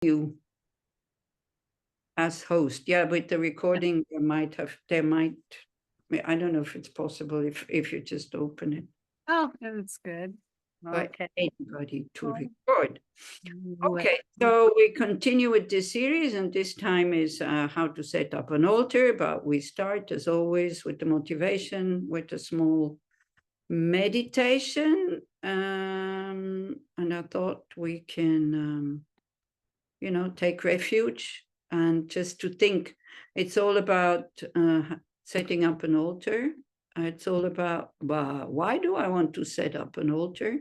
you as host. Yeah, with the recording, I don't know if it's possible if you just open it. Oh, that's good. Okay. Okay. Anybody to record. Well, Okay, so we continue with this series, and this time is how to set up an altar, but we start as always with the motivation, with a small meditation. And I thought we can, take refuge and just to think. It's all about setting up an altar. It's all about, why do I want to set up an altar?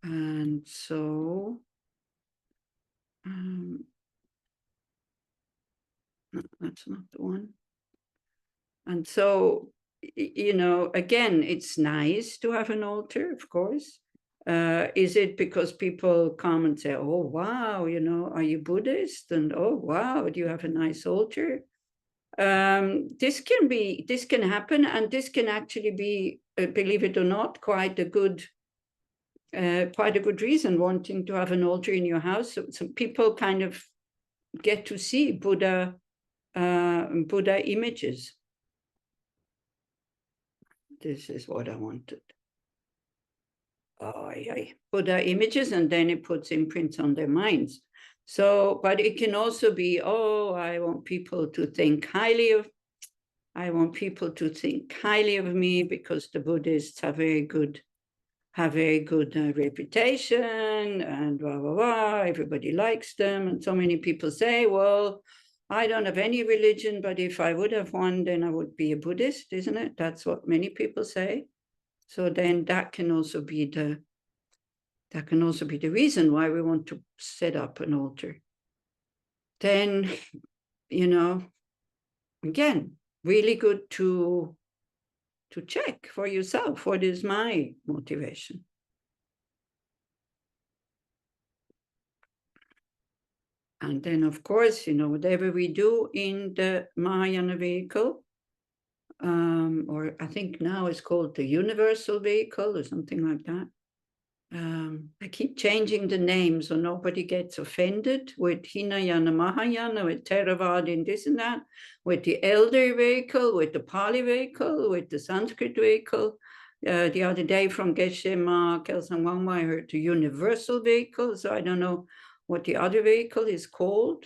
And so, no, that's not the one. And so, again, it's nice to have an altar, of course. Is it because people come and say, oh, wow, are you Buddhist? And oh, wow, do you have a nice altar? This can happen, and this can actually be, believe it or not, quite a good reason wanting to have an altar in your house. So people kind of get to see Buddha images. This is what I wanted. Buddha images, and then it puts imprints on their minds. So, but it can also be, I want people to think highly of me because the Buddhists have very good reputation, and blah, blah, blah. Everybody likes them. And so many people say, well, I don't have any religion, but if I would have one, then I would be a Buddhist, isn't it? That's what many people say. So then that can also be the reason why we want to set up an altar. Then, again, really good to check for yourself, what is my motivation? And then, of course, whatever we do in the Mahayana vehicle, or I think now it's called the universal vehicle or something like that. I keep changing the name so nobody gets offended with Hinayana, Mahayana, with Theravada and this and that, with the elder vehicle, with the Pali vehicle, with the Sanskrit vehicle. The other day from Geshe Ma Kelsang Wangma, I heard the universal vehicle, so I don't know what the other vehicle is called.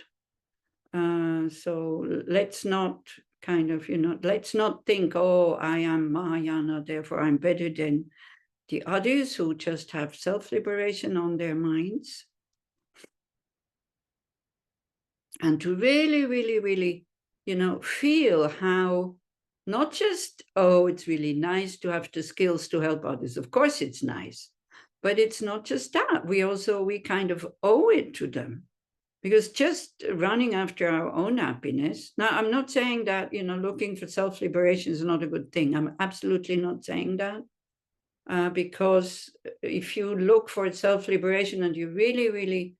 So let's not let's not think, I am Mahayana, therefore I'm better than the others who just have self-liberation on their minds. And to really, really, really, feel how not just, it's really nice to have the skills to help others. Of course it's nice, but it's not just that. We kind of owe it to them. Because just running after our own happiness, now I'm not saying that, looking for self-liberation is not a good thing. I'm absolutely not saying that. Because if you look for self-liberation and you really, really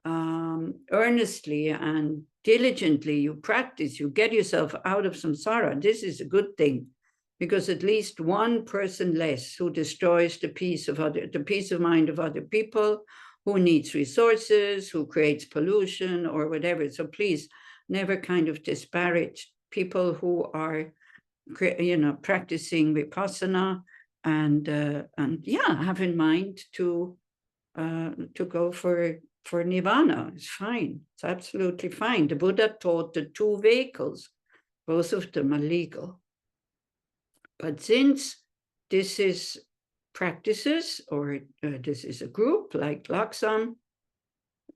earnestly and diligently you practice, you get yourself out of samsara, this is a good thing, because at least one person less who destroys the peace of mind of other people, who needs resources, who creates pollution or whatever. So please never kind of disparage people who are, practicing vipassana and have in mind to go for nirvana. It's fine. It's absolutely fine. The Buddha taught the two vehicles, both of them are legal. But since this is practices, or this is a group like Lhagsam,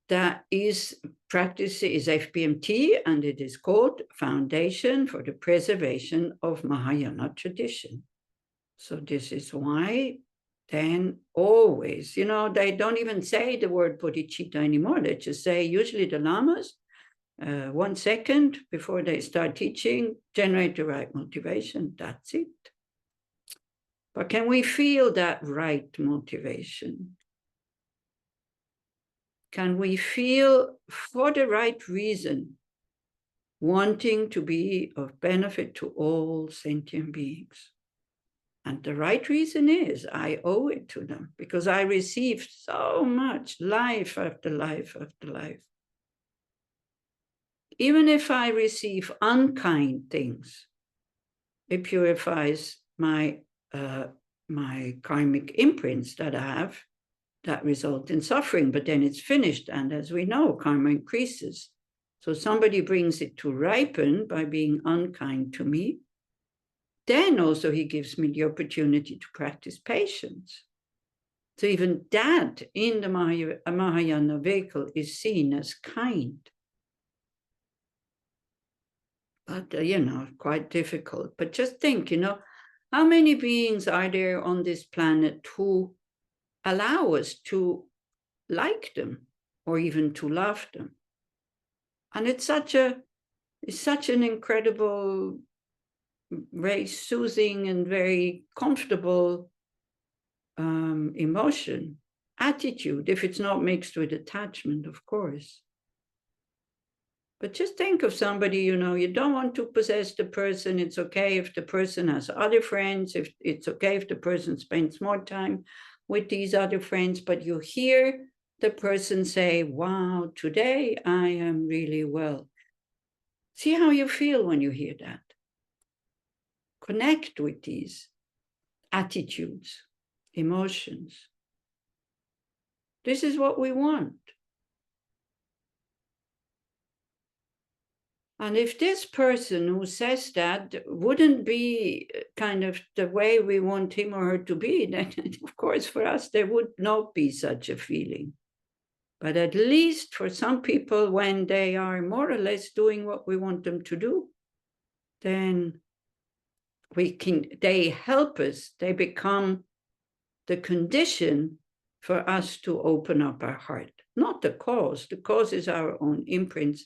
that is FPMT, and it is called Foundation for the Preservation of Mahayana Tradition. So this is why then always, they don't even say the word bodhicitta anymore. They just say, usually the lamas, 1 second before they start teaching, generate the right motivation. That's it. But can we feel that right motivation? Can we feel, for the right reason, wanting to be of benefit to all sentient beings? And the right reason is I owe it to them, because I received so much, life after life after life. even if I receive unkind things, it purifies my karmic imprints that I have that result in suffering, but then it's finished. And as we know, karma increases. So somebody brings it to ripen by being unkind to me. Then also he gives me the opportunity to practice patience. So even that in the Mahayana vehicle is seen as kind. But, quite difficult. But just think, how many beings are there on this planet who allow us to like them or even to love them? And it's such an incredible, very soothing and very comfortable emotion, attitude, if it's not mixed with attachment, of course. But just think of somebody, you don't want to possess the person. It's okay if the person has other friends, if it's okay if the person spends more time with these other friends, but you hear the person say, wow, today I am really well. See how you feel when you hear that. Connect with these attitudes, emotions. This is what we want. And if this person who says that wouldn't be kind of the way we want him or her to be, then of course for us there would not be such a feeling. But at least for some people, when they are more or less doing what we want them to do, then they help us, they become the condition for us to open up our heart. Not the cause. The cause is our own imprints,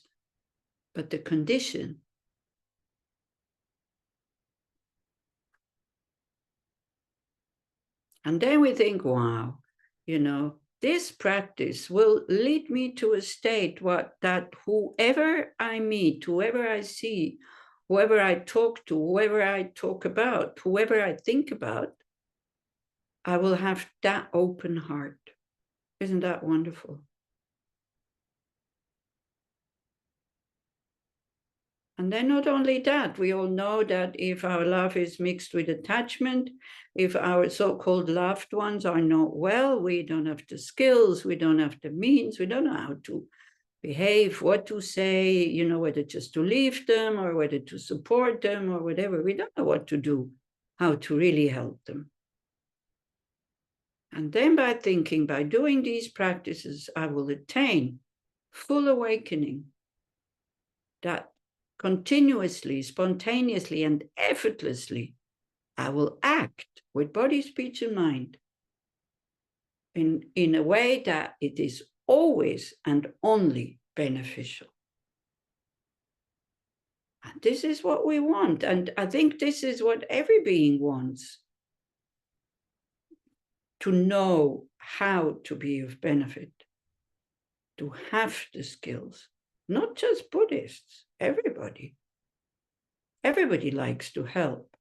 but the condition. And then we think, wow, this practice will lead me to a state that whoever I meet, whoever I see, whoever I talk to, whoever I talk about, whoever I think about, I will have that open heart. Isn't that wonderful? And then not only that, we all know that if our love is mixed with attachment, if our so-called loved ones are not well, we don't have the skills, we don't have the means, we don't know how to behave, what to say, whether just to leave them or whether to support them or whatever. We don't know what to do, how to really help them. And then by doing these practices, I will attain full awakening, that continuously, spontaneously, and effortlessly, I will act with body, speech, and mind in a way that it is always and only beneficial. And this is what we want. And I think this is what every being wants, to know how to be of benefit, to have the skills, not just Buddhists, everybody. Everybody likes to help.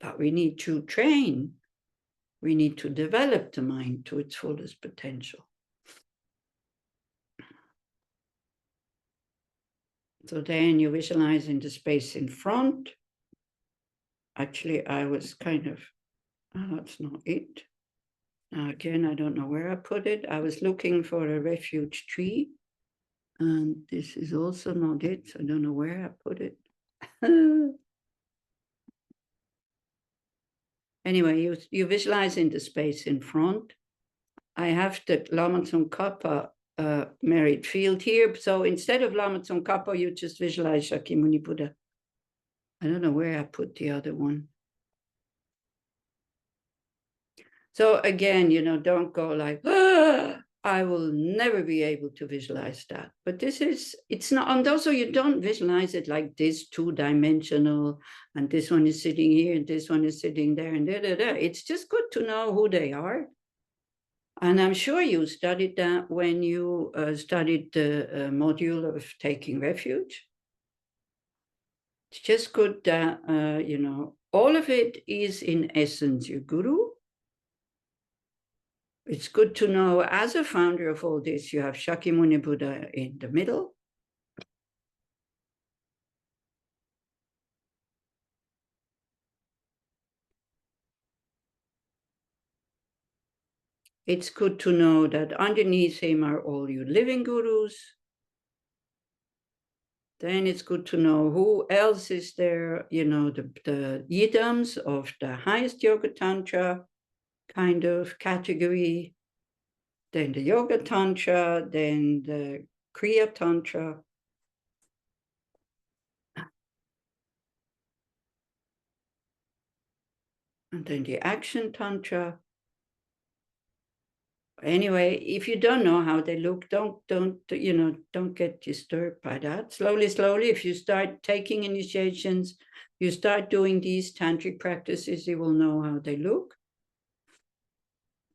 But we need to train. We need to develop the mind to its fullest potential. So then you visualize in the space in front. Actually, I was that's not it. Now again, I don't know where I put it. I was looking for a refuge tree. And this is also not it. So I don't know where I put it. Anyway, you visualize in the space in front. I have the Lama Tsongkhapa merit field here. So instead of Lama Tsongkhapa, you just visualize Shakyamuni Buddha. I don't know where I put the other one. So again, don't go like, I will never be able to visualize that. But it's not, and also you don't visualize it like this two-dimensional, and this one is sitting here, and this one is sitting there, and It's just good to know who they are. And I'm sure you studied that when you studied the module of taking refuge. It's just good that, all of it is in essence your guru. It's good to know, as a founder of all this, you have Shakyamuni Buddha in the middle. It's good to know that underneath him are all your living gurus. Then it's good to know who else is there, you know, the yidams of the highest Yoga Tantra kind of category, then the Yoga Tantra, then the Kriya Tantra. And then the Action Tantra. Anyway, if you don't know how they look, don't get disturbed by that. Slowly, if you start taking initiations, you start doing these tantric practices, you will know how they look.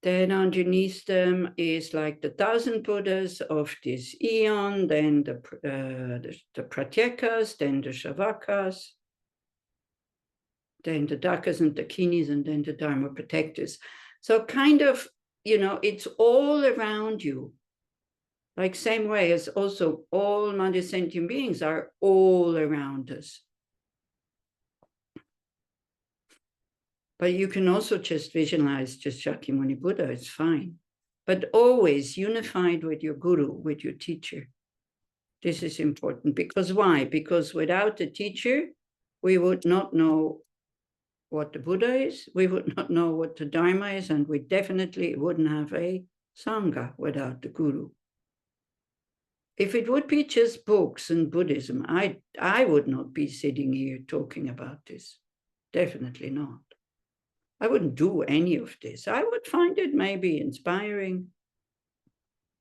Then underneath them is like the 1,000 Buddhas of this eon, then the Pratyakas, then the Shavakas, then the Dakas and Dakinis, and then the Dharma protectors. So kind of, you know, it's all around you. Like same way as also all Mother sentient beings are all around us. But you can also just visualize just Shakyamuni Buddha, it's fine. But always unified with your guru, with your teacher. This is important. Because why? Because without the teacher, we would not know what the Buddha is, we would not know what the Dharma is, and we definitely wouldn't have a Sangha without the guru. If it would be just books and Buddhism, I would not be sitting here talking about this. Definitely not. I wouldn't do any of this. I would find it maybe inspiring,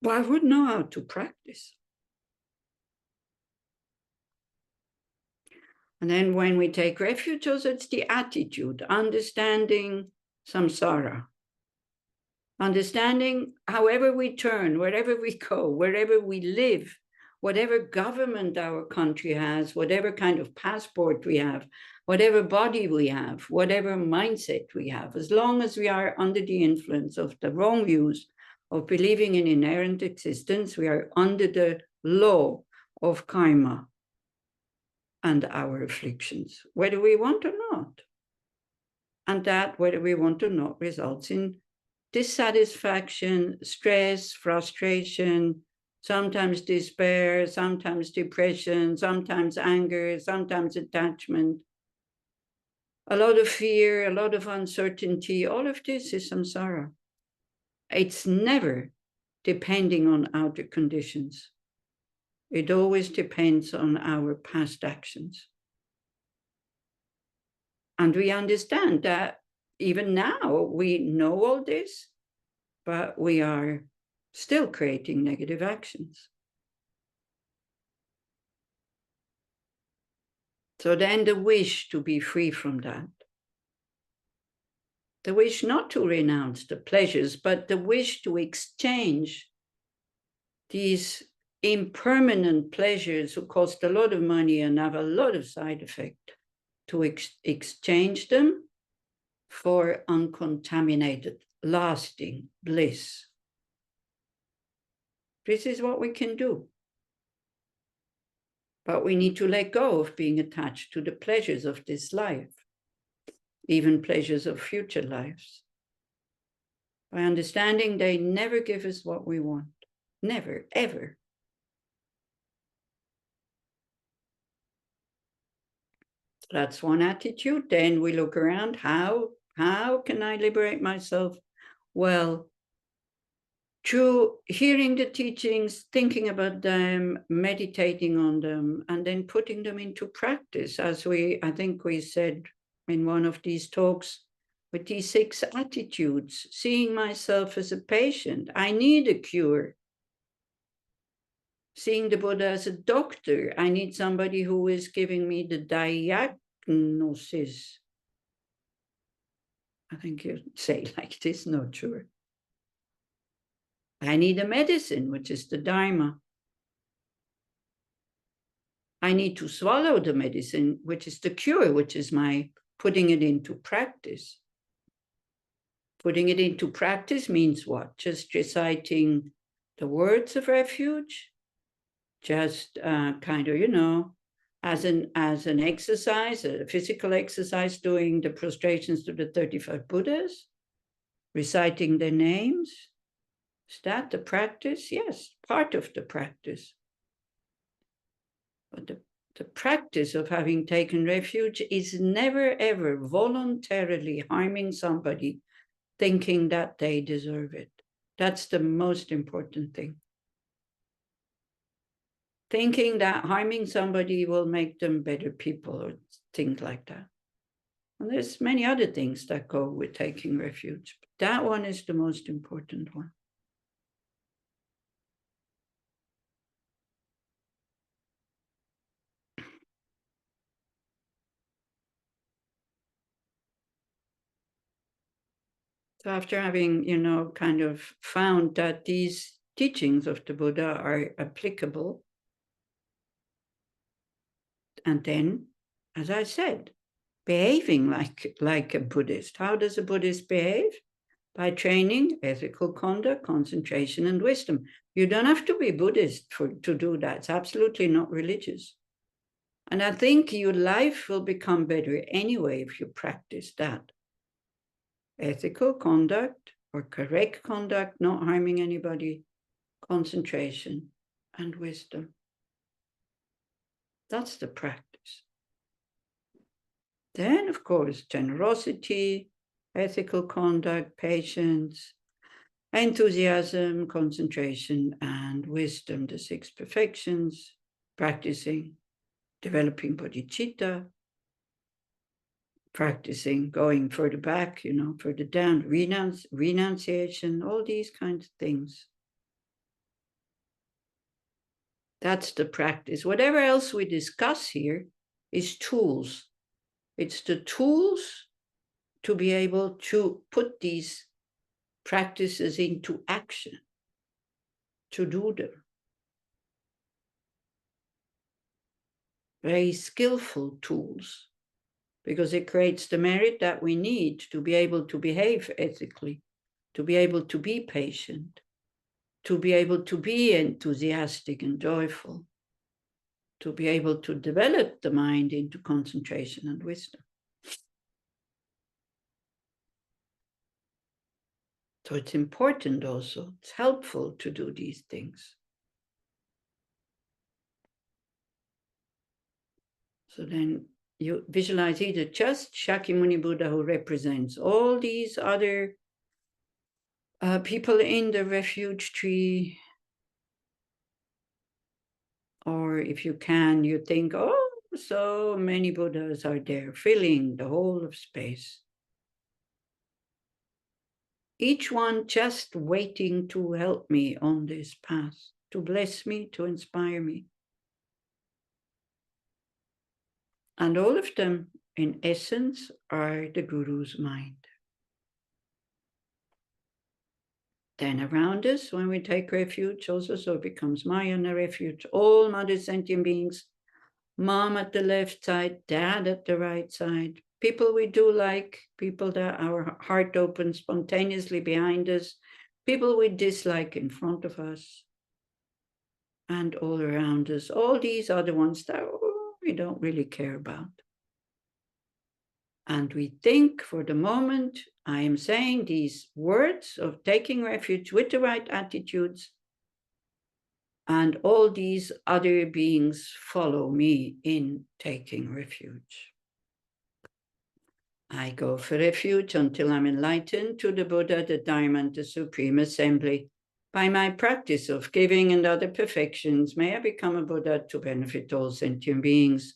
but I wouldn't know how to practice. And then when we take refuge, also it's the attitude, understanding samsara. Understanding however we turn, wherever we go, wherever we live, whatever government our country has, whatever kind of passport we have, whatever body we have, whatever mindset we have, as long as we are under the influence of the wrong views of believing in inherent existence, we are under the law of karma and our afflictions, whether we want or not. And that, whether we want or not, results in dissatisfaction, stress, frustration, sometimes despair, sometimes depression, sometimes anger, sometimes attachment, a lot of fear, a lot of uncertainty. All of this is samsara. It's never depending on outer conditions. It always depends on our past actions. And we understand that even now we know all this, but we are still creating negative actions. So then the wish to be free from that, the wish not to renounce the pleasures, but the wish to exchange these impermanent pleasures who cost a lot of money and have a lot of side effect, to exchange them for uncontaminated, lasting bliss. This is what we can do. But we need to let go of being attached to the pleasures of this life, even pleasures of future lives. By understanding they never give us what we want. Never, ever. That's one attitude. Then we look around. How can I liberate myself? Well, through hearing the teachings, thinking about them, meditating on them, and then putting them into practice, as I think we said in one of these talks, with these 6 attitudes, seeing myself as a patient. I need a cure. Seeing the Buddha as a doctor. I need somebody who is giving me the diagnosis. I think you say like this, not sure. I need a medicine, which is the Dharma. I need to swallow the medicine, which is the cure, which is my putting it into practice. Putting it into practice means what? Just reciting the words of refuge, just kind of, you know, as an exercise, a physical exercise, doing the prostrations to the 35 Buddhas, reciting their names. Is that the practice? Yes, part of the practice. But the practice of having taken refuge is never, ever voluntarily harming somebody thinking that they deserve it. That's the most important thing. Thinking that harming somebody will make them better people or things like that. And there's many other things that go with taking refuge. But that one is the most important one. So after having, you know, kind of found that these teachings of the Buddha are applicable, and then, as I said, behaving like a Buddhist. How does a Buddhist behave? By training ethical conduct, concentration, and wisdom. You don't have to be Buddhist to do that. It's absolutely not religious. And I think your life will become better anyway if you practice that. Ethical conduct or correct conduct, not harming anybody, concentration, and wisdom. That's the practice. Then, of course, generosity, ethical conduct, patience, enthusiasm, concentration, and wisdom, the 6 perfections, practicing, developing bodhicitta, practicing, going further back, you know, further down, renunciation, all these kinds of things. That's the practice. Whatever else we discuss here is tools. It's the tools to be able to put these practices into action, to do them. Very skillful tools, because it creates the merit that we need to be able to behave ethically, to be able to be patient, to be able to be enthusiastic and joyful, to be able to develop the mind into concentration and wisdom. So it's important also, it's helpful to do these things. So then you visualize either just Shakyamuni Buddha, who represents all these other people in the refuge tree, or if you can, you think, oh, so many Buddhas are there, filling the whole of space. Each one just waiting to help me on this path, to bless me, to inspire me. And all of them, in essence, are the Guru's mind. Then around us, when we take refuge also, so it becomes Mayana refuge, all mother sentient beings, mom at the left side, dad at the right side, people we do like, people that our heart opens spontaneously behind us, people we dislike in front of us, and all around us, all these other ones that we don't really care about. And we think for the moment, I am saying these words of taking refuge with the right attitudes, and all these other beings follow me in taking refuge. I go for refuge until I'm enlightened to the Buddha, the Dharma, and the Supreme Assembly. By my practice of giving and other perfections, may I become a Buddha to benefit all sentient beings.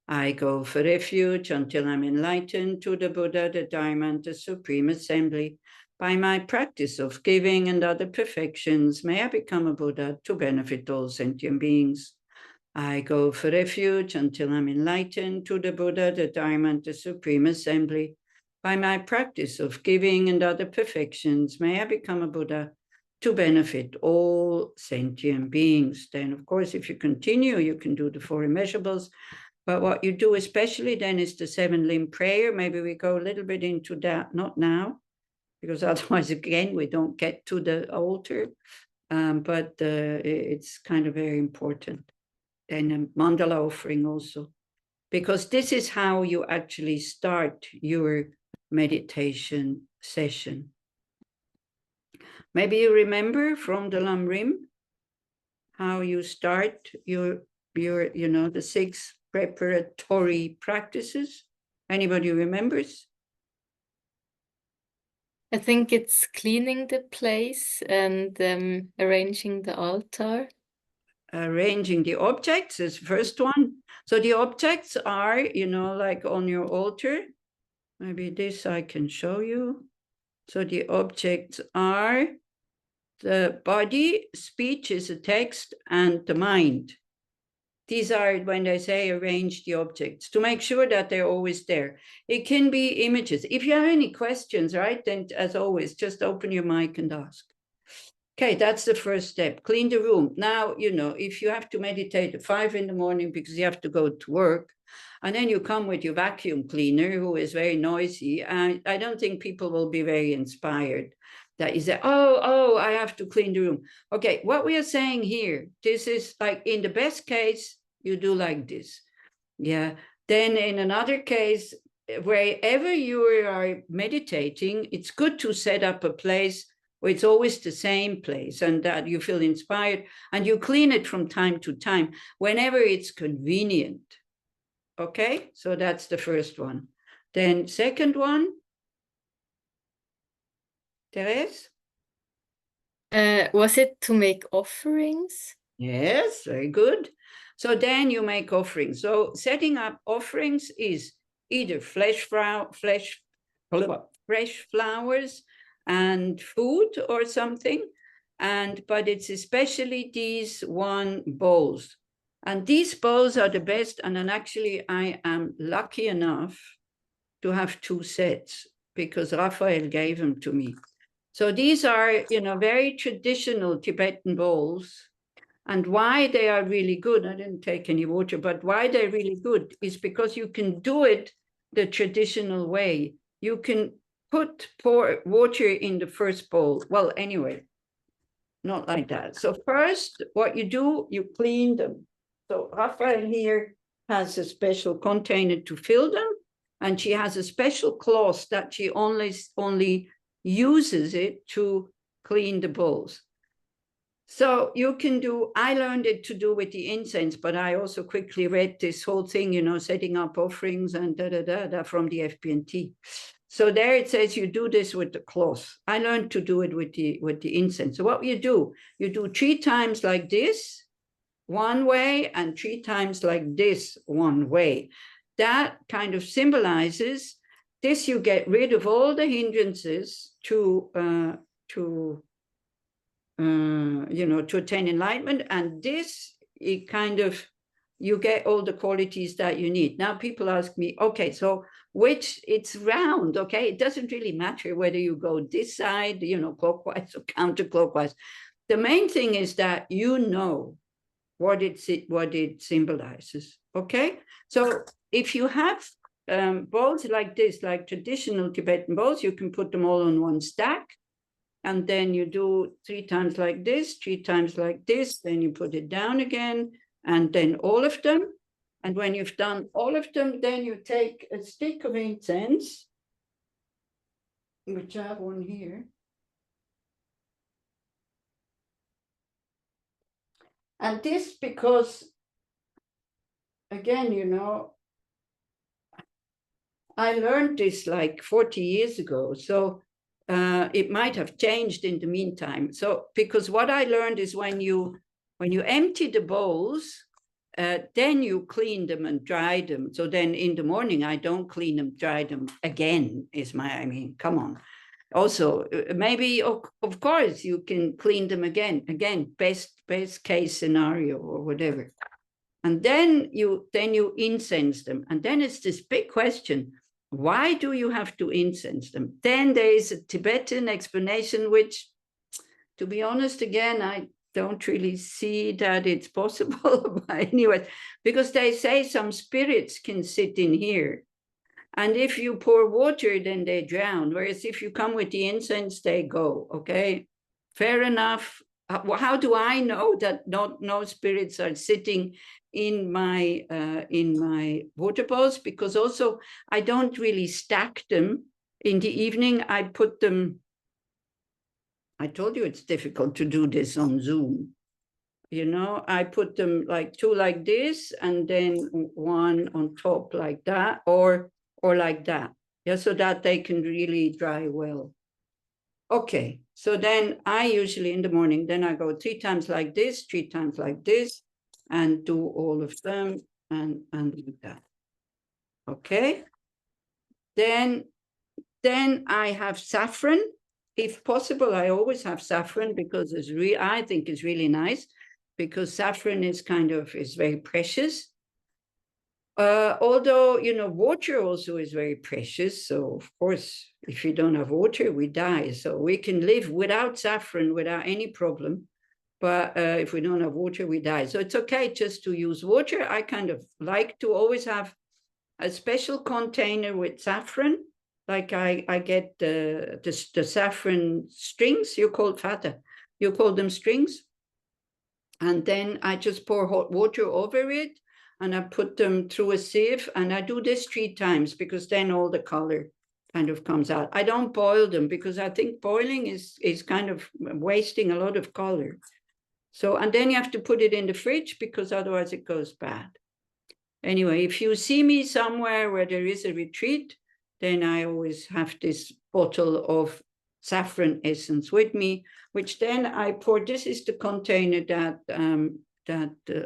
I go for refuge until I'm enlightened to the Buddha, the Dharma, and the Supreme Assembly. By my practice of giving and other perfections, may I become a Buddha to benefit all sentient beings. I go for refuge until I'm enlightened to the Buddha, the Dharma, and the Supreme Assembly. By my practice of giving and other perfections, may I become a Buddha to benefit all sentient beings. Then, of course, if you continue, you can do the 4 immeasurables. But what you do especially then is the 7-limb prayer. Maybe we go a little bit into that, not now, because otherwise, again, we don't get to the altar. But it's kind of very important. And a mandala offering also, because this is how you actually start your meditation session. Maybe you remember from the Lam Rim how you start your the 6 preparatory practices. Anybody remembers? I think it's cleaning the place and arranging the altar. Arranging the objects is the first one. So the objects are, like on your altar. Maybe this I can show you. So the objects are the body, speech is a text, and the mind. These are, when they say arrange the objects, to make sure that they're always there. It can be images. If you have any questions, right, then as always, just open your mic and ask. Okay, that's the first step. Clean the room. Now, if you have to meditate at 5 in the morning because you have to go to work, and then you come with your vacuum cleaner, who is very noisy, I don't think people will be very inspired that you say, oh, I have to clean the room. Okay, what we are saying here, this is like in the best case, you do like this. Yeah. Then in another case, wherever you are meditating, it's good to set up a place where it's always the same place and that you feel inspired, and you clean it from time to time whenever it's convenient. Okay, so that's the first one. Then second one, Therese? Was it to make offerings? Yes, very good. So then you make offerings. So setting up offerings is either fresh flowers and food or something, but it's especially these 1 bowls. And these bowls are the best. And then actually I am lucky enough to have 2 sets because Raphael gave them to me. So these are, very traditional Tibetan bowls. And why they are really good, I didn't take any water, but why they're really good is because you can do it the traditional way. You can pour water in the first bowl. Well, anyway, not like that. So first, what you do, you clean them. So Raphael here has a special container to fill them, and she has a special cloth that she only uses it to clean the bowls. So you can do, I learned it to do with the incense, but I also quickly read this whole thing, setting up offerings and from the FPNT. So there it says you do this with the cloth. I learned to do it with the incense. So what you do 3 times like this, 1 way, and 3 times like this, 1 way. That kind of symbolizes this. You get rid of all the hindrances to attain enlightenment, and this, it kind of, you get all the qualities that you need. Now people ask me, okay, so it's round, okay? It doesn't really matter whether you go this side, clockwise or counterclockwise. The main thing is that what it symbolizes, okay? So if you have bowls like this, like traditional Tibetan bowls, you can put them all on 1 stack. And then you do 3 times like this, 3 times like this, then you put it down again, and then all of them. And when you've done all of them, then you take a stick of incense, which I have one here. And this, because, again, I learned this like 40 years ago. So it might have changed in the meantime. So, because what I learned is when you empty the bowls, then you clean them and dry them. So then in the morning, I don't clean them, dry them again, come on. Also, maybe, of course, you can clean them again, best case scenario or whatever. And then you incense them. And then it's this big question, why do you have to incense them? Then there is a Tibetan explanation, which, to be honest, again, I don't really see that it's possible. But anyway, because they say some spirits can sit in here. And if you pour water, then they drown. Whereas if you come with the incense, they go, okay? Fair enough. How do I know that no spirits are sitting in my water bowls? Because also I don't really stack them. In the evening, I put them, I told you it's difficult to do this on Zoom. You know, I put them like two like this, and then one on top like that, or like that. Yeah, so that they can really dry well. Okay, so then I usually in the morning, then I go 3 times like this, 3 times like this, and do all of them and do that. Okay. Then I have saffron. If possible, I always have saffron because I think it's really nice, because saffron is very precious. Although, you know, water also is very precious. So of course, if you don't have water, we die. So we can live without saffron without any problem. But if we don't have water, we die. So it's okay just to use water. I kind of like to always have a special container with saffron. Like I get the saffron strings, you call fata, you call them strings. And then I just pour hot water over it, and I put them through a sieve, and I do this 3 times because then all the color kind of comes out. I don't boil them because I think boiling is kind of wasting a lot of color. So, and then you have to put it in the fridge because otherwise it goes bad. Anyway, if you see me somewhere where there is a retreat, then I always have this bottle of saffron essence with me, which then I pour. This is the container that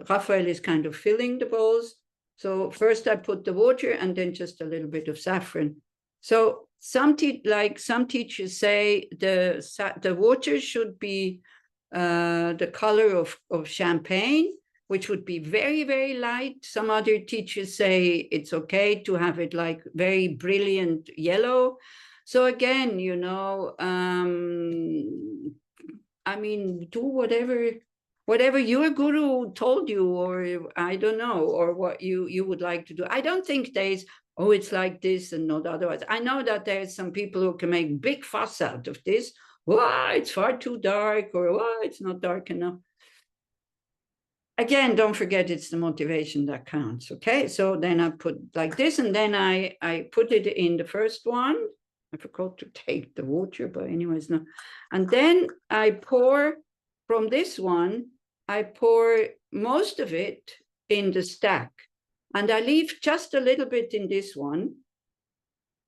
Raphael is kind of filling the bowls. So first I put the water and then just a little bit of saffron. So some teachers say the water should be the color of champagne, which would be very, very light. Some other teachers say it's okay to have it like very brilliant yellow. So again, you know, I mean, do whatever your guru told you, or I don't know, or what you would like to do. I don't think there's, oh, it's like this and not otherwise. I know that there's some people who can make big fuss out of this. Why, it's far too dark, or why, it's not dark enough. Again, don't forget it's the motivation that counts, okay? So then I put like this, and then I put it in the first one. I forgot to take the water, but anyways, no. And then I pour from this one, I pour most of it in the stack, and I leave just a little bit in this one.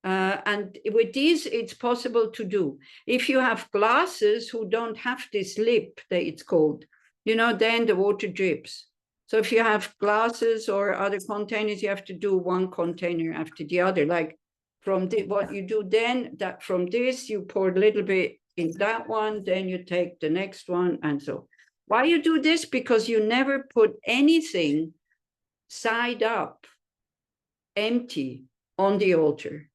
And with these, it's possible to do. If you have glasses who don't have this lip, that it's called, you know, then the water drips. So if you have glasses or other containers, you have to do one container after the other. Like from what you do then, that from this, you pour a little bit in that one, then you take the next one, and so. Why you do this? Because you never put anything side up, empty, on the altar.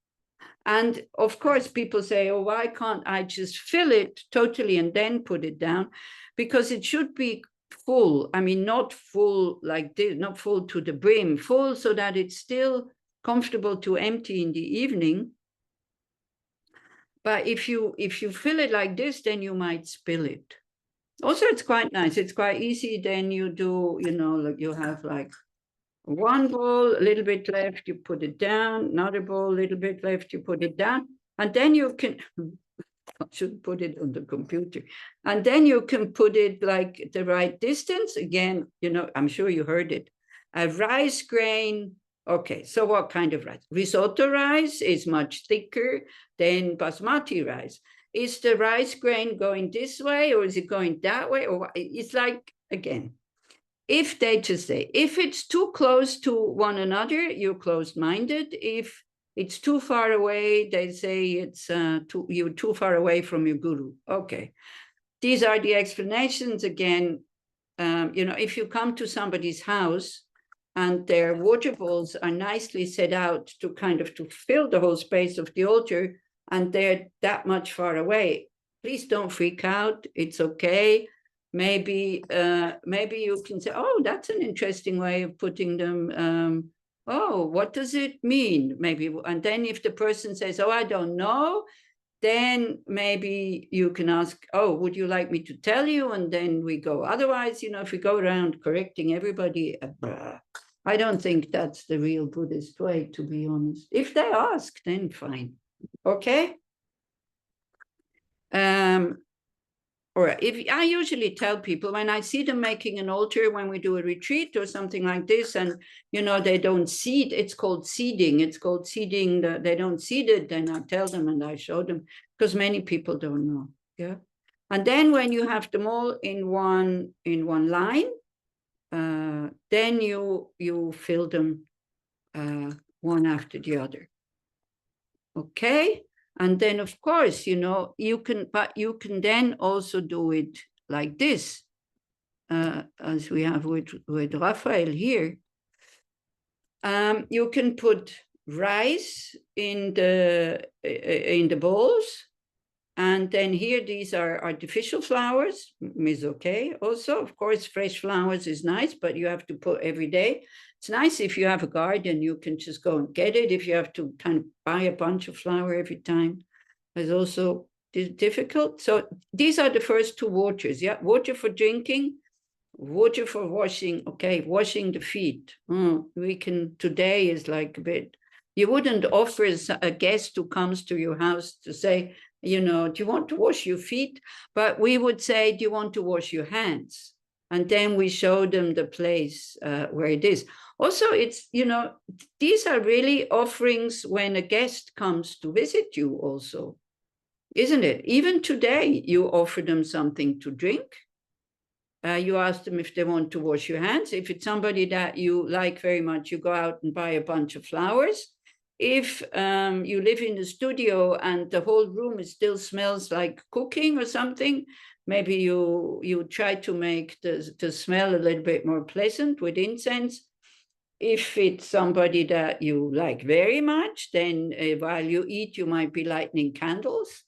And of course, people say, oh, why can't I just fill it totally and then put it down? Because it should be full. I mean, not full like this, not full to the brim, full so that it's still comfortable to empty in the evening. But if you fill it like this, then you might spill it. Also, it's quite nice. It's quite easy. Then you do, you know, like you have like one bowl, a little bit left, you put it down, another bowl, a little bit left, you put it down, and then you can, I should put it on the computer, and then you can put it like the right distance. Again, you know, I'm sure you heard it. A rice grain, okay, so what kind of rice? Risotto rice is much thicker than basmati rice. Is the rice grain going this way, or is it going that way? Or it's like, again, if they just say, if it's too close to one another, you're closed-minded. If it's too far away, they say it's you're too far away from your guru. Okay, these are the explanations. Again, you know, if you come to somebody's house and their water bowls are nicely set out to kind of to fill the whole space of the altar, and they're that much far away, please don't freak out. It's okay. Maybe you can say, oh, that's an interesting way of putting them oh, what does it mean? Maybe, and then if the person says, oh, I don't know, then maybe you can ask, oh, would you like me to tell you? And then we go. Otherwise, if we go around correcting everybody, I don't think that's the real Buddhist way, to be honest. If they ask, then fine. Okay? Or if I usually tell people when I see them making an altar, when we do a retreat or something like this, and they don't seed, it's called seeding. It's called seeding. They don't seed it, then I tell them and I show them, because many people don't know. Yeah. And then when you have them all in one line, then you fill them one after the other. Okay. And then, of course, you can then also do it like this, as we have with Raphael here. You can put rice in the bowls, and then here these are artificial flowers. Is okay. Also, of course, fresh flowers is nice, but you have to put every day. It's nice if you have a garden, you can just go and get it. If you have to kind of buy a bunch of flour every time, it's also difficult. So these are the first two waters. Yeah, water for drinking, water for washing. Okay, washing the feet. Today is like a bit, you wouldn't offer a guest who comes to your house to say, do you want to wash your feet? But we would say, do you want to wash your hands? And then we show them the place where it is. Also, it's, these are really offerings when a guest comes to visit you also, isn't it? Even today, you offer them something to drink. You ask them if they want to wash your hands. If it's somebody that you like very much, you go out and buy a bunch of flowers. If you live in the studio and the whole room still smells like cooking or something, maybe you try to make the smell a little bit more pleasant with incense. If it's somebody that you like very much, then while you eat, you might be lighting candles.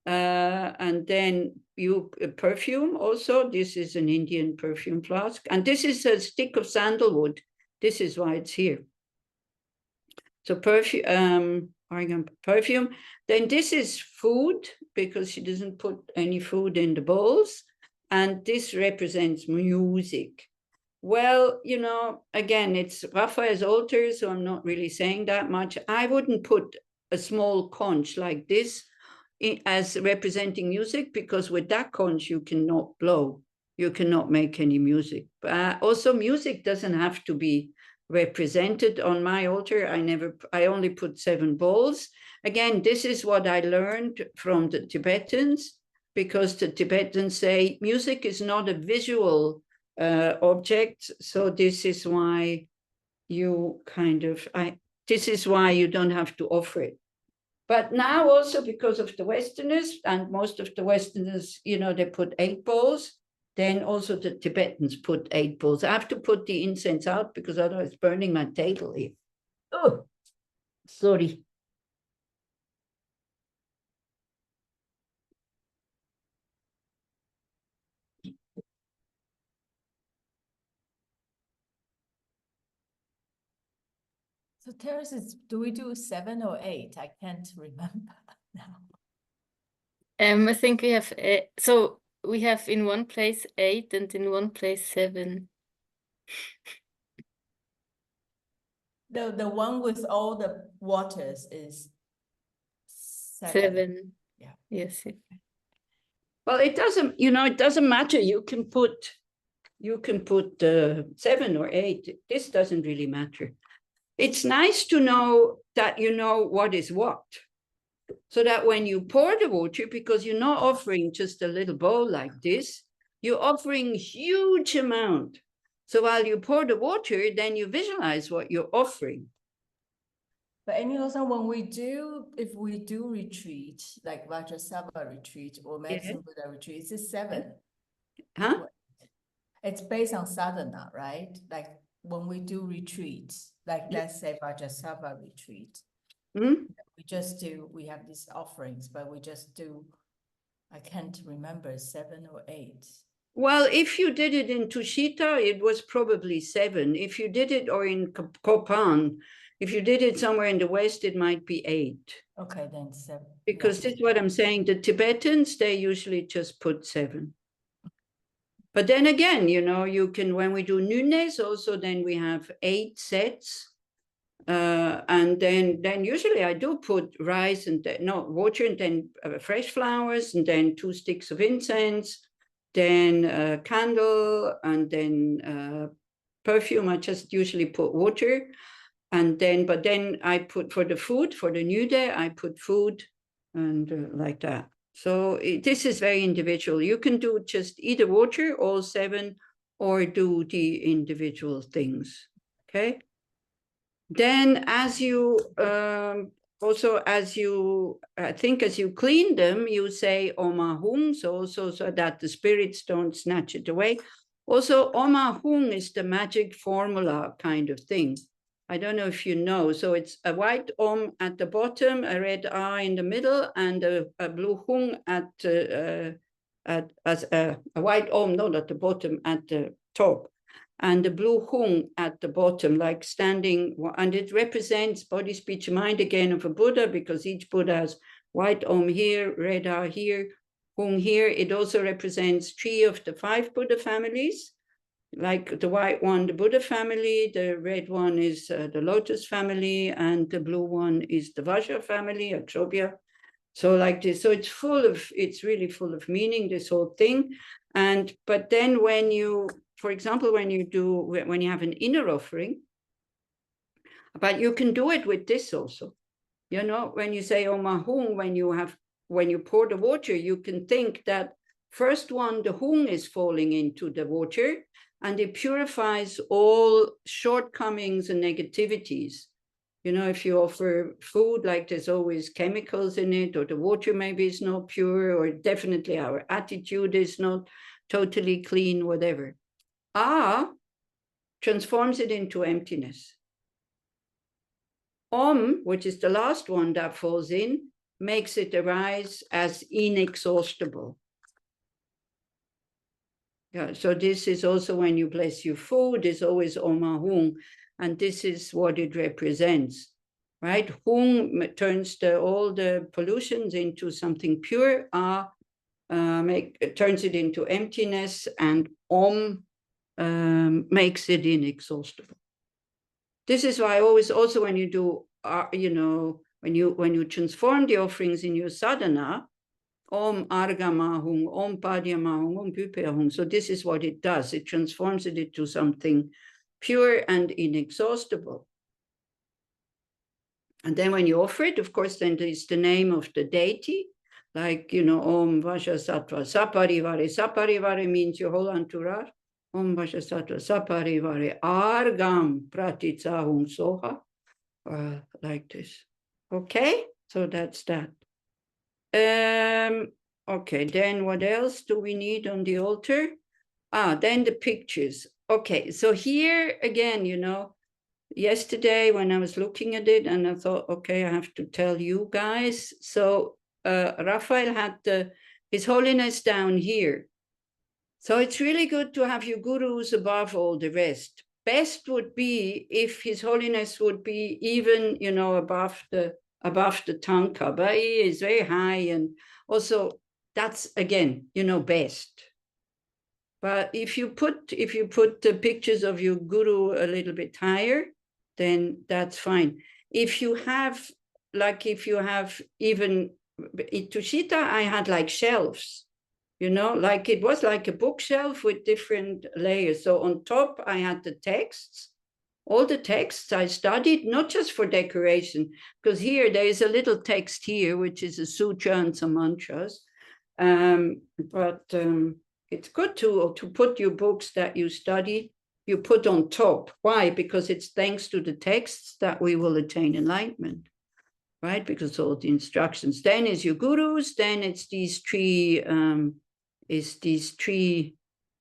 And then perfume also. This is an Indian perfume flask. And this is a stick of sandalwood. This is why it's here. So perfume. Then this is food, because she doesn't put any food in the bowls. And this represents music. Well, again, it's Raphael's altar, so I'm not really saying that much. I wouldn't put a small conch like this as representing music, because with that conch you cannot blow. You cannot make any music. Also, music doesn't have to be represented on my altar. I only put 7 bowls. Again, this is what I learned from the Tibetans, because the Tibetans say music is not a visual object. So this is why this is why you don't have to offer it. But now also, because of the Westerners, and most of the Westerners, they put 8 bowls. Then also the Tibetans put 8 bowls. I have to put the incense out because otherwise it's burning my table here. Oh, sorry. So terraces, do we do 7 or 8? I can't remember now. I think we have so we have in one place 8 and in one place 7. The one with all the waters is 7. 7. Yeah. Yes. Well, it doesn't matter. You can put 7 or 8. This doesn't really matter. It's nice to know that you know what is what, so that when you pour the water, because you're not offering just a little bowl like this, you're offering huge amount. So while you pour the water, then you visualize what you're offering. But Ani Losang, if we do retreat, like Vajrasattva retreat or Medicine Buddha retreat, it's 7. Huh? It's based on sadhana, right? Like when we do retreats, like let's say Vajrasattva retreat, we have these offerings, but we just do, I can't remember, 7 or 8. Well, if you did it in Tushita, it was probably 7. If you did it, or in Kopan, if you did it somewhere in the West, it might be 8. Okay, then 7. Because this is what I'm saying. The Tibetans, they usually just put 7. But then again, you know, you can, when we do Nunes also, then we have 8 sets. And then usually I do put rice and water, and then fresh flowers, and then 2 sticks of incense, then a candle, and then perfume. I just usually put water, and then, but then I put for the food, for the new day, I put food, and like that. So this is very individual. You can do just either water, all 7, or do the individual things, okay? Then as you, also as you, I think as you clean them, you say Oma Hung, so also so that the spirits don't snatch it away. Also, Oma Hung is the magic formula kind of thing. I don't know if you know. So it's a white Om at the bottom, a red A in the middle, and a blue Hung as a white Om, not at the bottom, at the top. And the blue Hung at the bottom, like standing, and it represents body, speech, mind again of a Buddha, because each Buddha has white Om here, red A here, Hung here. It also represents 3 of the 5 Buddha families, like the white one, the Buddha family, the red one is the Lotus family, and the blue one is the Vajra family, Akshobhya. So like this, so it's really full of meaning, this whole thing. But then when you, for example, when you have an inner offering, but you can do it with this also, you know, when you say Oma Hung, when you pour the water, you can think that first one, the Hung is falling into the water, and it purifies all shortcomings and negativities. You know, if you offer food, like there's always chemicals in it, or the water maybe is not pure, or definitely our attitude is not totally clean, whatever. Transforms it into emptiness. Om, which is the last one that falls in, makes it arise as inexhaustible. Yeah, so this is also when you bless your food, is always Oma Hung, and this is what it represents, right? Hung turns all the pollutions into something pure, turns it into emptiness, and Om makes it inexhaustible. This is why I always, also when you do, you know, when you transform the offerings in your sadhana, Om Argamahung, Om Padyamahung, Om Pypehung. So this is what it does. It transforms it into something pure and inexhaustible. And then when you offer it, of course, then there's the name of the deity, like, you know, Om Vajasattva Saparivare. Saparivare means your whole entourage. Om Vajasattva Saparivare Argam Pratitsahung Soha. Like this. Okay, so that's that. Okay, then what else do we need on the altar? Then the pictures. Okay, so here again, you know, yesterday when I was looking at it, and I thought, okay, I have to tell you guys. So Raphael had His Holiness down here. So it's really good to have your gurus above all the rest. Best would be if His Holiness would be even, you know, above the tanka, but he is very high, and also that's again, you know, best. But if you put the pictures of your guru a little bit higher, then that's fine. If you have even in Tushita, I had like shelves, you know, like it was like a bookshelf with different layers. So on top I had the texts. All the texts I studied, not just for decoration, because here there is a little text here, which is a sutra and some mantras. But it's good to put your books that you study, you put on top. Why? Because it's thanks to the texts that we will attain enlightenment, right? Because all the instructions. Then is your gurus, then it's these three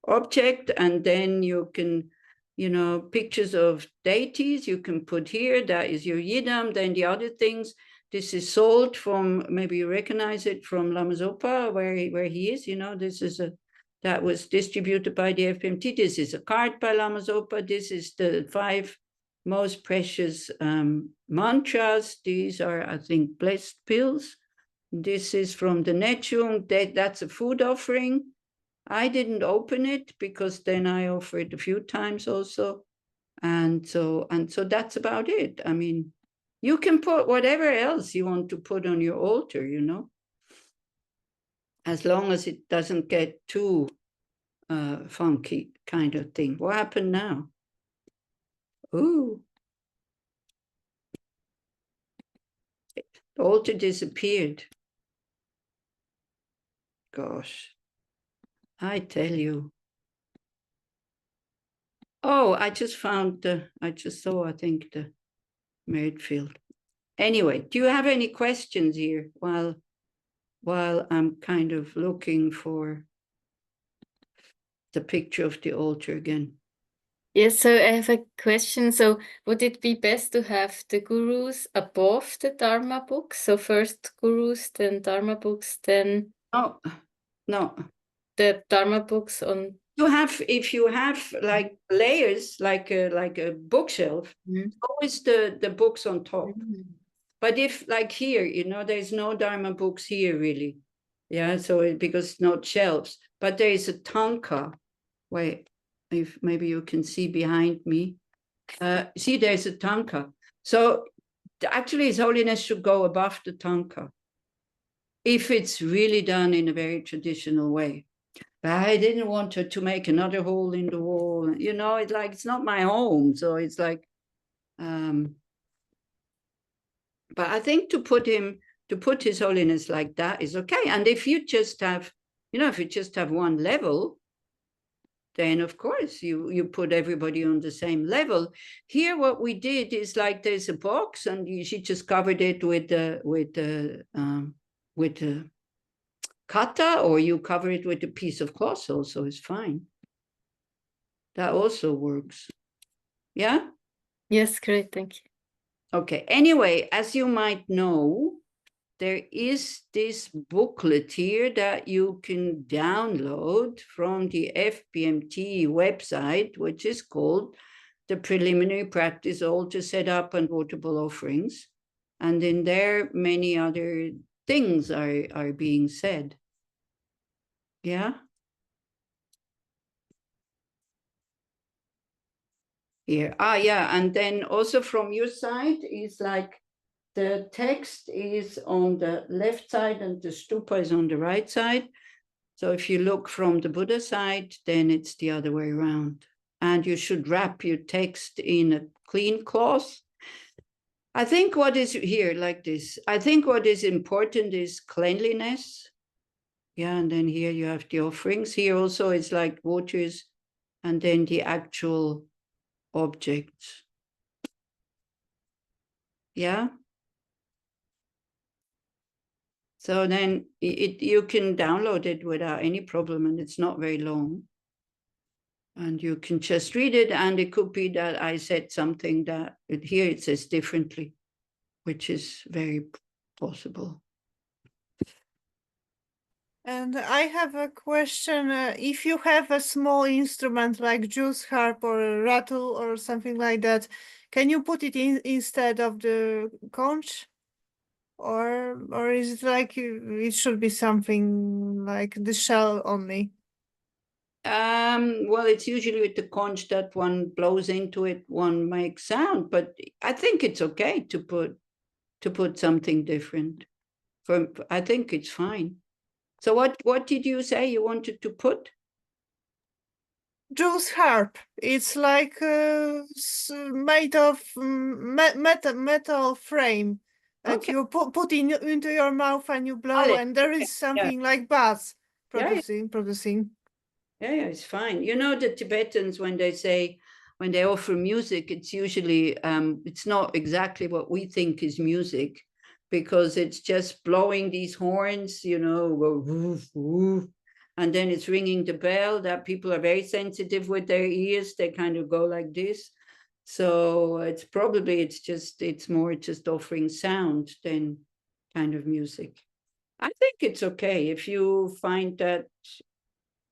objects, and then you can, you know, pictures of deities you can put here. That is your yidam. Then the other things, this is salt from, maybe you recognize it from Lama Zopa, where he is, you know, this is that was distributed by the FPMT. This is a card by Lama Zopa. This is the 5 most precious mantras. These are, I think, blessed pills. This is from the Nechung. That's a food offering. I didn't open it because then I offered a few times also. And so that's about it. I mean, you can put whatever else you want to put on your altar, you know, as long as it doesn't get too funky kind of thing. What happened now? Ooh. The altar disappeared. Gosh, I tell you. Oh, I just found I just saw, I think, the merit field. Anyway, do you have any questions here while I'm kind of looking for the picture of the altar again? Yes, so I have a question. So would it be best to have the gurus above the Dharma books? So first gurus, then Dharma books, then Oh, no. the Dharma books on. You have, if you have like layers, like a bookshelf, always the books on top. But if like here, you know, there's no Dharma books here really. Yeah, so because it's not shelves, but there is a tanka. Wait, if maybe you can see behind me. See, there's a tanka. So actually His Holiness should go above the tanka if it's really done in a very traditional way. But I didn't want her to make another hole in the wall. You know, it's like, it's not my home. So it's like, but I think to put His Holiness like that is okay. And if you just have, you know, if you just have one level, then of course you put everybody on the same level. Here, what we did is like there's a box, and she just covered it with the kata, or you cover it with a piece of cloth. Also, is fine. That also works. Yeah. Yes, great, thank you. Okay. Anyway, as you might know, there is this booklet here that you can download from the FPMT website, which is called the Preliminary Practice Altar Setup and Votable Offerings. And in there, many other things are being said. Yeah. Here. Yeah. And then also from your side is like, the text is on the left side and the stupa is on the right side. So if you look from the Buddha side, then it's the other way around. And you should wrap your text in a clean cloth. I think what is here like this, I think what is important is cleanliness. Yeah, and then here you have the offerings. Here also it's like waters and then the actual objects. Yeah. So then you can download it without any problem, and it's not very long. And you can just read it, and it could be that I said something that here it says differently, which is very possible. And I have a question. If you have a small instrument like juice harp or a rattle or something like that, can you put it in instead of the conch? Or is it like it should be something like the shell only? Well, it's usually with the conch that one blows into it, one makes sound, but I think it's okay to put something different. I think it's fine. So what did you say you wanted to put? Juice harp. It's like made of metal frame that Okay. you put into your mouth and you blow, and there is something like bass producing. Yeah, it's fine. You know, the Tibetans, when they offer music, it's usually it's not exactly what we think is music, because it's just blowing these horns, you know, go woof, woof, and then it's ringing the bell. That people are very sensitive with their ears. They kind of go like this. So it's more just offering sound than kind of music. I think it's okay if you find that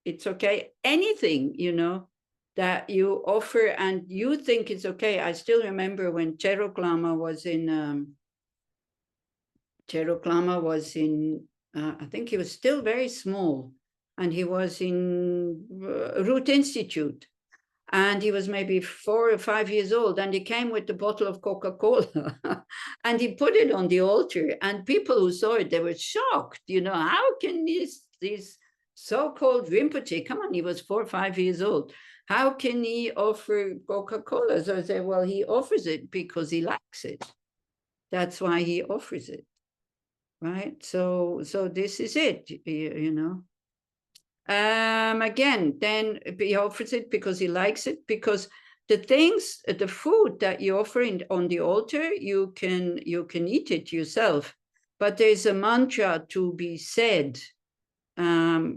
it's okay. Anything, you know, that you offer and you think it's okay. I still remember when Cherok Lama was in, I think he was still very small, and he was in Root Institute, and he was maybe 4 or 5 years old, and he came with a bottle of Coca-Cola and he put it on the altar, and people who saw it, they were shocked, you know, how can these so-called Rinpoche, come on, he was 4 or 5 years old, how can he offer Coca-Cola? So I said, well, he offers it because he likes it. That's why he offers it, right? So this is it, you know. Again, then he offers it because he likes it, because the things, the food that you offer on the altar, you can eat it yourself, but there's a mantra to be said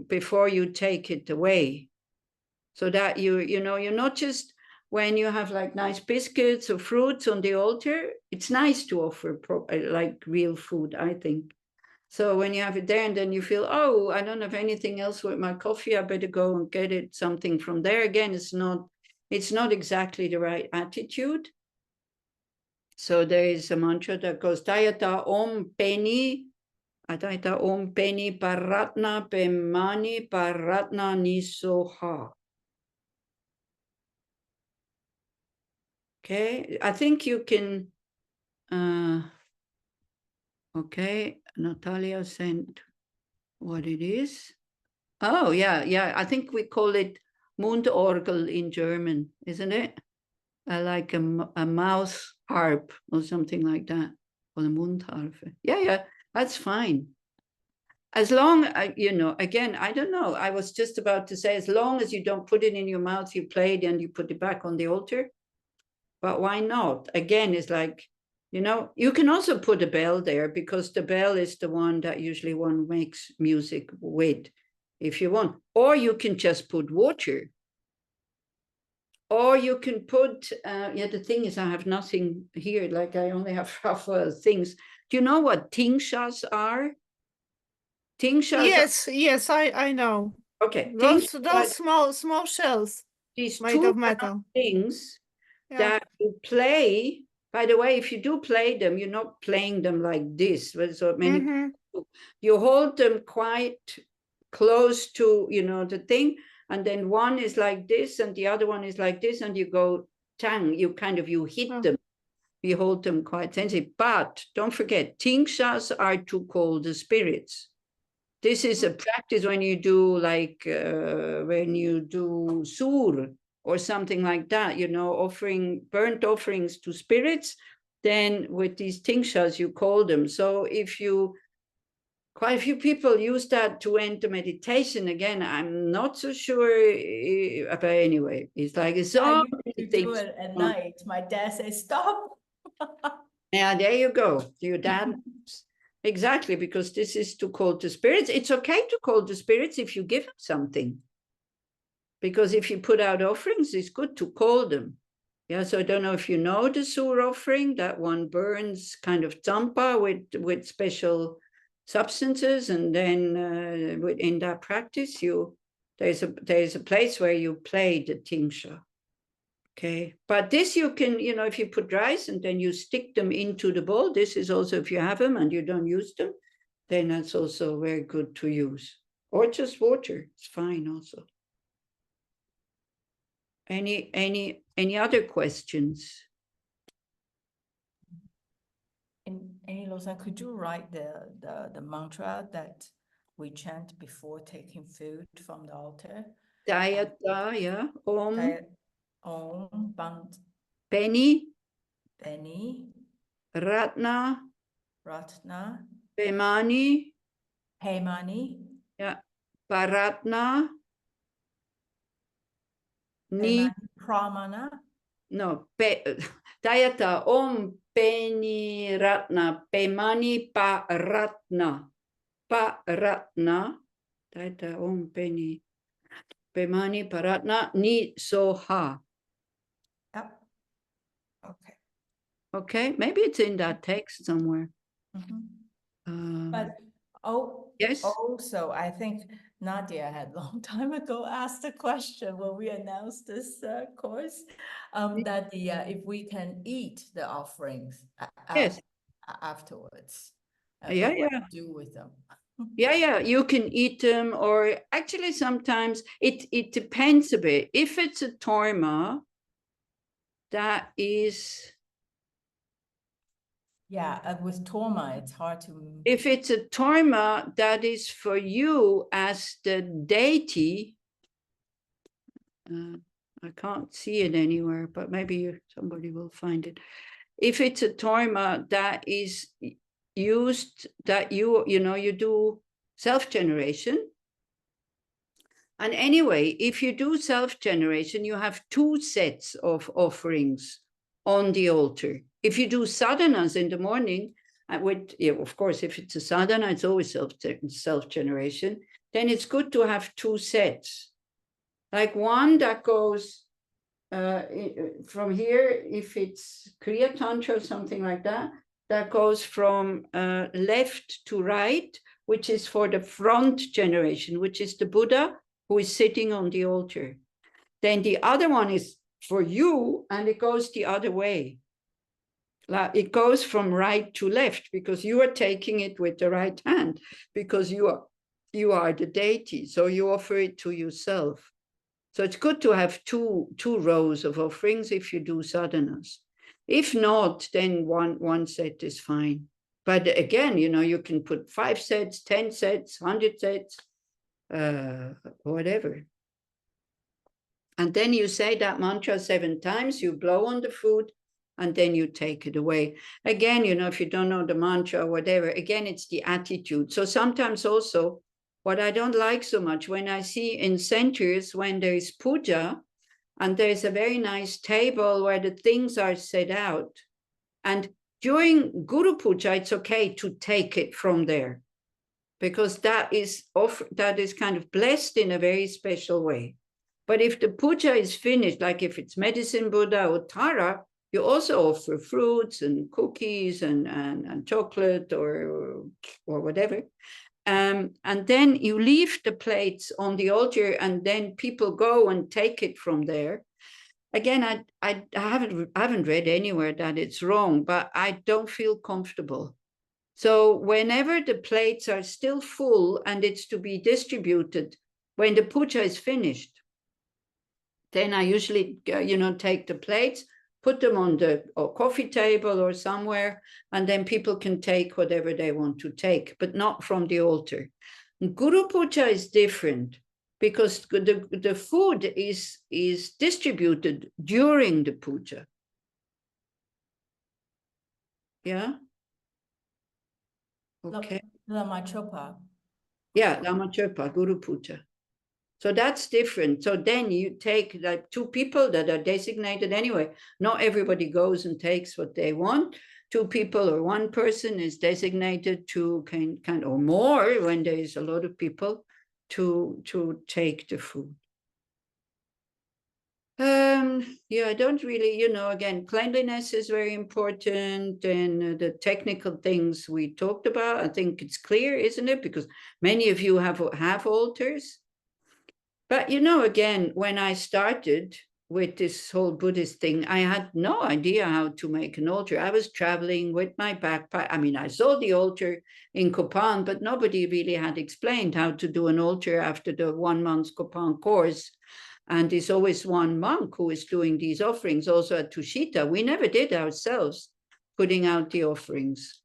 before you take it away, so that you know, you're not just, when you have like nice biscuits or fruits on the altar, it's nice to offer like real food, I think. So when you have it there and then you feel, oh, I don't have anything else with my coffee, I better go and get it something from there. Again, it's not exactly the right attitude. So there is a mantra that goes, Tayata Om Peni, Tayata Om Peni Paratna Pemani Paratna Nisoha. Okay, I think you can, okay, Natalia sent what it is. Oh, yeah, I think we call it Mundorgel in German, isn't it? Like a mouse harp or something like that, or the Mundharfe. Yeah, that's fine. As long, you know, again, I don't know. I was just about to say, as long as you don't put it in your mouth, you play it and you put it back on the altar. But why not? Again, it's like, you know, you can also put a bell there, because the bell is the one that usually one makes music with, if you want. Or you can just put water. Or you can put, yeah, the thing is, I have nothing here, like I only have half things. Do you know what tingshas are? Tingshas. Yes, I know. Okay. Those small shells These made two of metal. things Yeah. that you play. By the way, if you do play them, you're not playing them like this. So many people, you hold them quite close to, you know, the thing, and then one is like this and the other one is like this, and you go tang, you hit them, you hold them quite sensitive. But don't forget, tingshas are to call the spirits. This is a practice when you do like when you do sur or something like that, you know, offering burnt offerings to spirits. Then with these tingshas, you call them. So if you, quite a few people use that to enter meditation. Again, I'm not so sure, but anyway, it's like it's I all used to do it at night. My dad says, stop. Yeah, there you go. Your dad. Exactly, because this is to call to spirits. It's okay to call to spirits if you give them something. Because if you put out offerings, it's good to call them. Yeah, so I don't know if you know the sur offering, that one burns kind of tampa with special substances, and then in that practice, there's a place where you play the tingsha. Okay, but this you can, you know, if you put rice and then you stick them into the bowl, this is also, if you have them and you don't use them, then that's also very good to use. Or just water, it's fine also. Any other questions? Ani Losang, could you write the mantra that we chant before taking food from the altar? Dayata, yeah. Om Bant Penny, Beni Ratna, Ratna Pemani, Hemani yeah. Paratna, Ni, Pramana no, Dayata, Om Peni Ratna, Pemani Paratna, Paratna, Dayata, Om Peni, Pemani Paratna, Ni Soha. Yep. Okay. Okay, maybe it's in that text somewhere. But Oh, Yes. also, I think Nadia had a long time ago asked a question when we announced this course, that if we can eat the offerings Yes. afterwards. Yeah, what yeah. to do with them. Yeah, you can eat them, or actually sometimes it depends a bit. If it's a Dharma, that is, Yeah, with Torma, it's hard to. if it's a Dharma that is for you as the deity, I can't see it anywhere, but maybe somebody will find it. If it's a Dharma that is used, that you do self-generation. And anyway, if you do self-generation, you have 2 sets of offerings on the altar. If you do sadhanas in the morning, of course, if it's a sadhana, it's always self-generation, then it's good to have 2 sets. Like one that goes from here, if it's Kriya Tantra or something like that, that goes from left to right, which is for the front generation, which is the Buddha who is sitting on the altar. Then the other one is for you, and it goes the other way. It goes from right to left, because you are taking it with the right hand, because you are the deity, so you offer it to yourself. So it's good to have two rows of offerings if you do sadhanas. If not, then one set is fine. But again, you can put 5 sets, 10 sets, 100 sets, whatever. And then you say that mantra 7 times, you blow on the food, and then you take it away. Again, if you don't know the mantra or whatever, again, it's the attitude. So sometimes also, what I don't like so much, when I see in centers, when there is puja, and there's a very nice table where the things are set out, and during Guru Puja, it's okay to take it from there, because that is kind of blessed in a very special way. But if the puja is finished, like if it's medicine Buddha or Tara, you also offer fruits and cookies and chocolate or whatever. And then you leave the plates on the altar, and then people go and take it from there. Again, I haven't read anywhere that it's wrong, but I don't feel comfortable. So whenever the plates are still full and it's to be distributed, when the puja is finished, then I usually, take the plates, put them on the coffee table or somewhere, and then people can take whatever they want to take, but not from the altar. Guru Puja is different, because the food is distributed during the puja. Yeah? Okay. Lama Chopa. Yeah, Lama Chopa, Guru Puja. So that's different. So then you take like 2 people that are designated anyway. Not everybody goes and takes what they want. 2 people or 1 person is designated to kind or more, when there is a lot of people, to take the food. Yeah, I don't really, again, cleanliness is very important, and the technical things we talked about, I think it's clear, isn't it? Because many of you have altars. But, again, when I started with this whole Buddhist thing, I had no idea how to make an altar. I was traveling with my backpack. I mean, I saw the altar in Kopan, but nobody really had explained how to do an altar after the 1 month Kopan course. And there's always one monk who is doing these offerings. Also at Tushita, we never did ourselves, putting out the offerings.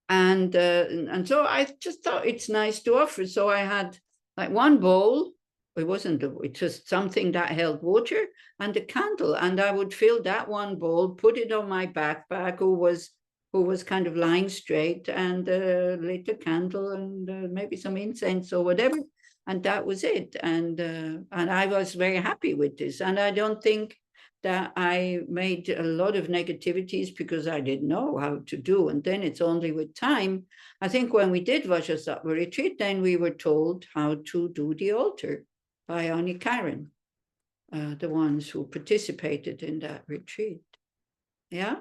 And so I just thought it's nice to offer. So I had like 1 bowl. It's just something that held water and a candle. And I would fill that 1 bowl, put it on my backpack, who was kind of lying straight, and lit a candle and maybe some incense or whatever. And that was it. And I was very happy with this. And I don't think that I made a lot of negativities because I didn't know how to do. And then it's only with time. I think when we did Vajrasattva retreat, then we were told how to do the altar by Ani Karen, the ones who participated in that retreat. Yeah.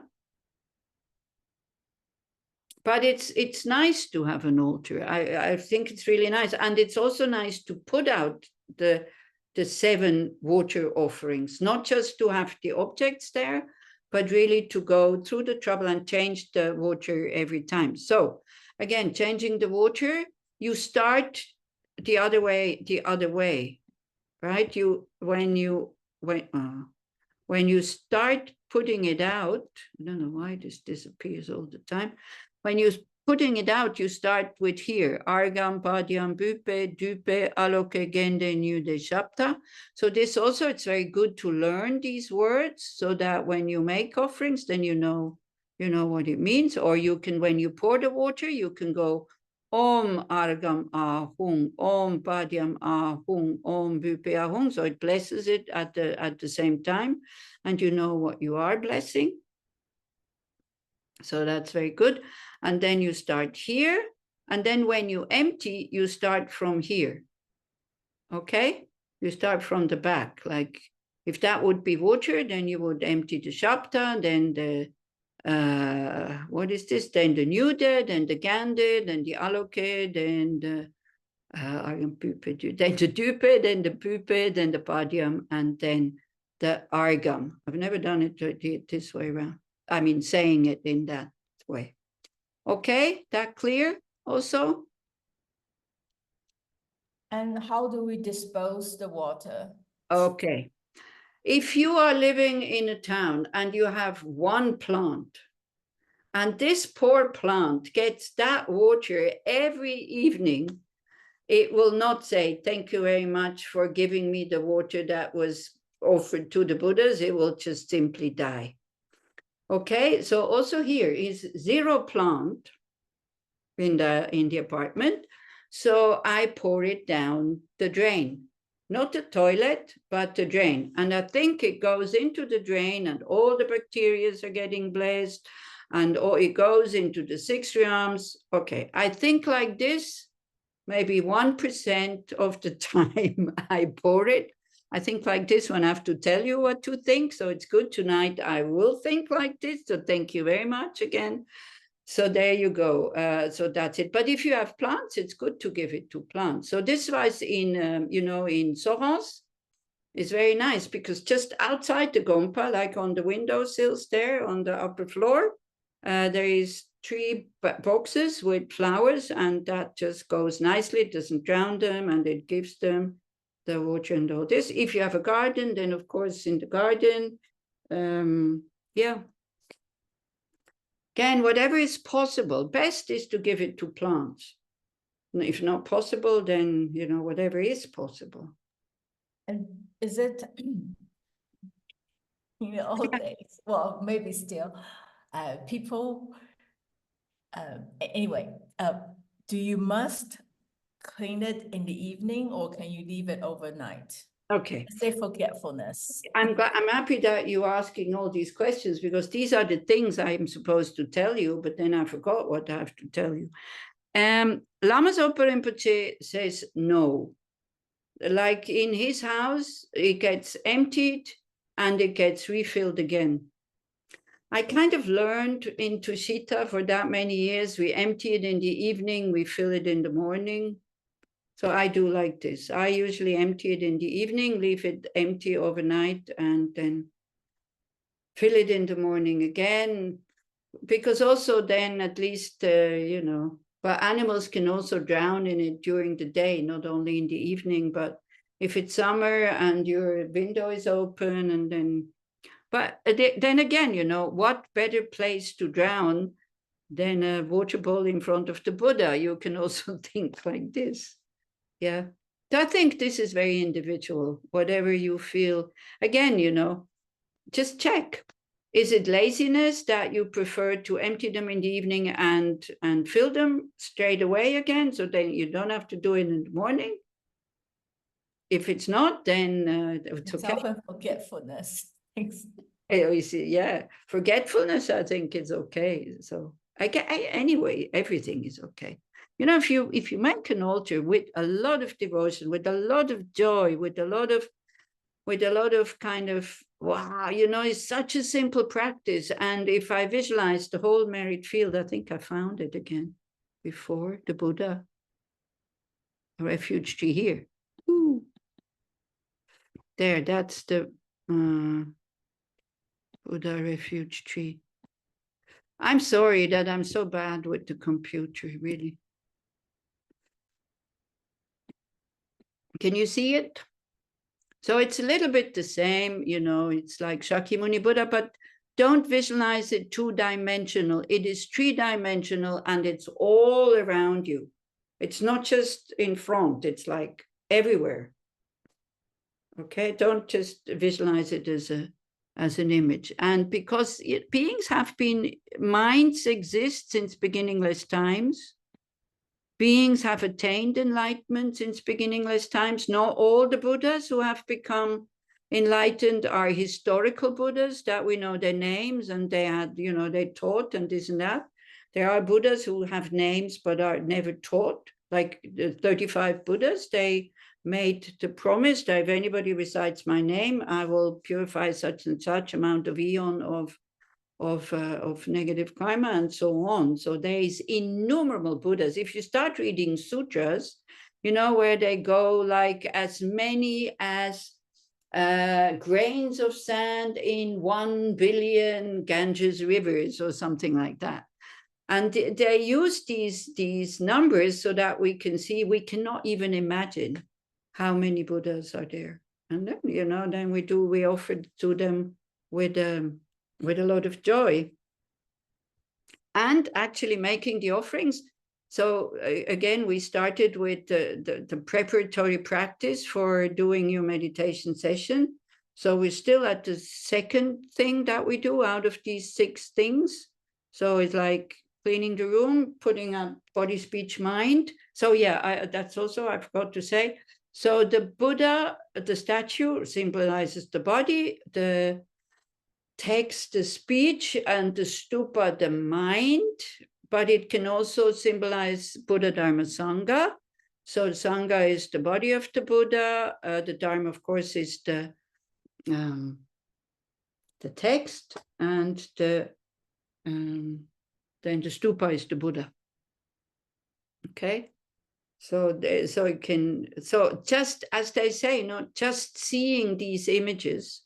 But it's nice to have an altar. I think it's really nice. And it's also nice to put out the 7 water offerings, not just to have the objects there, but really to go through the trouble and change the water every time. So again, changing the water, you start the other way, right? When you start putting it out, I don't know why this disappears all the time. When you're putting it out, you start with here, Argam, Padyam, Bupe, Dupe, Aloke, Gende, Nyude, Shapta. So this also, it's very good to learn these words so that when you make offerings, then you know what it means. Or you can, when you pour the water, you can go Om Argam Ahung, Om Padyam Ahung, Om Bupe Ahung. So it blesses it at the same time, and you know what you are blessing. So that's very good. And then you start here. And then when you empty, you start from here. Okay? You start from the back. Like if that would be water, then you would empty the Shapta, then the, what is this? Then the Nyude, then the Gande, then the Aloke, then the, then the Dupe, then the Pupe, then the Padyam, and then the Argam. I've never done it this way around. I mean, saying it in that way. Okay, that clear also? And how do we dispose the water? Okay. If you are living in a town and you have one plant, and this poor plant gets that water every evening, it will not say, thank you very much for giving me the water that was offered to the Buddhas. It will just simply die. Okay, so also here is 0 plant in the apartment. So I pour it down the drain, not the toilet, but the drain. And I think it goes into the drain and all the bacteria are getting blessed and it goes into the 6 realms. Okay, I think like this, maybe 1% of the time I pour it. I think like this when I have to tell you what to think. So it's good tonight. I will think like this. So thank you very much again. So there you go. So that's it. But if you have plants, it's good to give it to plants. So this was in, in Sorens. It's very nice because just outside the Gompa, like on the windowsills there on the upper floor, there is 3 boxes with flowers, and that just goes nicely. It doesn't drown them, and it gives them the water and all this. If you have a garden, then of course in the garden, yeah. Again, whatever is possible, best is to give it to plants. If not possible, then, whatever is possible. And is it, old days, well, maybe still, people, anyway, do you must clean it in the evening or can you leave it overnight? Okay. Say forgetfulness. I'm happy that you're asking all these questions because these are the things I'm supposed to tell you, but then I forgot what I have to tell you. Lama Zopa Rinpoche says no. Like in his house, it gets emptied and it gets refilled again. I kind of learned in Tushita for that many years. We empty it in the evening, we fill it in the morning. So I do like this. I usually empty it in the evening, leave it empty overnight, and then fill it in the morning again. Because also then at least, but animals can also drown in it during the day, not only in the evening, but if it's summer and your window is open and then, but then again, what better place to drown than a water bowl in front of the Buddha? You can also think like this. Yeah, I think this is very individual, whatever you feel. Again, just check. Is it laziness that you prefer to empty them in the evening and fill them straight away again, so then you don't have to do it in the morning? If it's not, then it's okay. Often forgetfulness. You see, yeah, forgetfulness, I think is okay. So anyway, everything is okay. If you make an altar with a lot of devotion, with a lot of joy, with a lot of kind of wow, you know, it's such a simple practice. And if I visualize the whole merit field, I think I found it again before, the Buddha refuge tree here. Ooh. There, that's the Buddha refuge tree. I'm sorry that I'm so bad with the computer, really. Can you see it? So it's a little bit the same, you know, it's like Shakyamuni Buddha, but don't visualize it two-dimensional. It is three-dimensional and it's all around you. It's not just in front, it's like everywhere. Okay, don't just visualize it as an image. And because beings have been, minds exist since beginningless times. Beings have attained enlightenment since beginningless times. Not all the Buddhas who have become enlightened are historical Buddhas that we know their names and they had, you know, they taught and this and that. There are Buddhas who have names but are never taught, like the 35 Buddhas. They made the promise that if anybody recites my name, I will purify such and such amount of eon of negative karma and so on. So there is innumerable Buddhas. If you start reading sutras, you know, where they go like as many as grains of sand in 1 billion Ganges rivers or something like that. And they use these numbers so that we can see, we cannot even imagine how many Buddhas are there. And then, you know, then we offer to them with a lot of joy. And actually making the offerings. So again, we started with the preparatory practice for doing your meditation session. So we're still at the second thing that we do out of these 6 things. So it's like cleaning the room, putting up body, speech, mind. So yeah, that's also, I forgot to say. So the Buddha, the statue symbolizes the body, the text, the speech, and the stupa, the mind, but it can also symbolize Buddha, Dharma, Sangha. So Sangha is the body of the Buddha. The Dharma, of course, is the text, and then the stupa is the Buddha. Okay. So just as they say, not just seeing these images,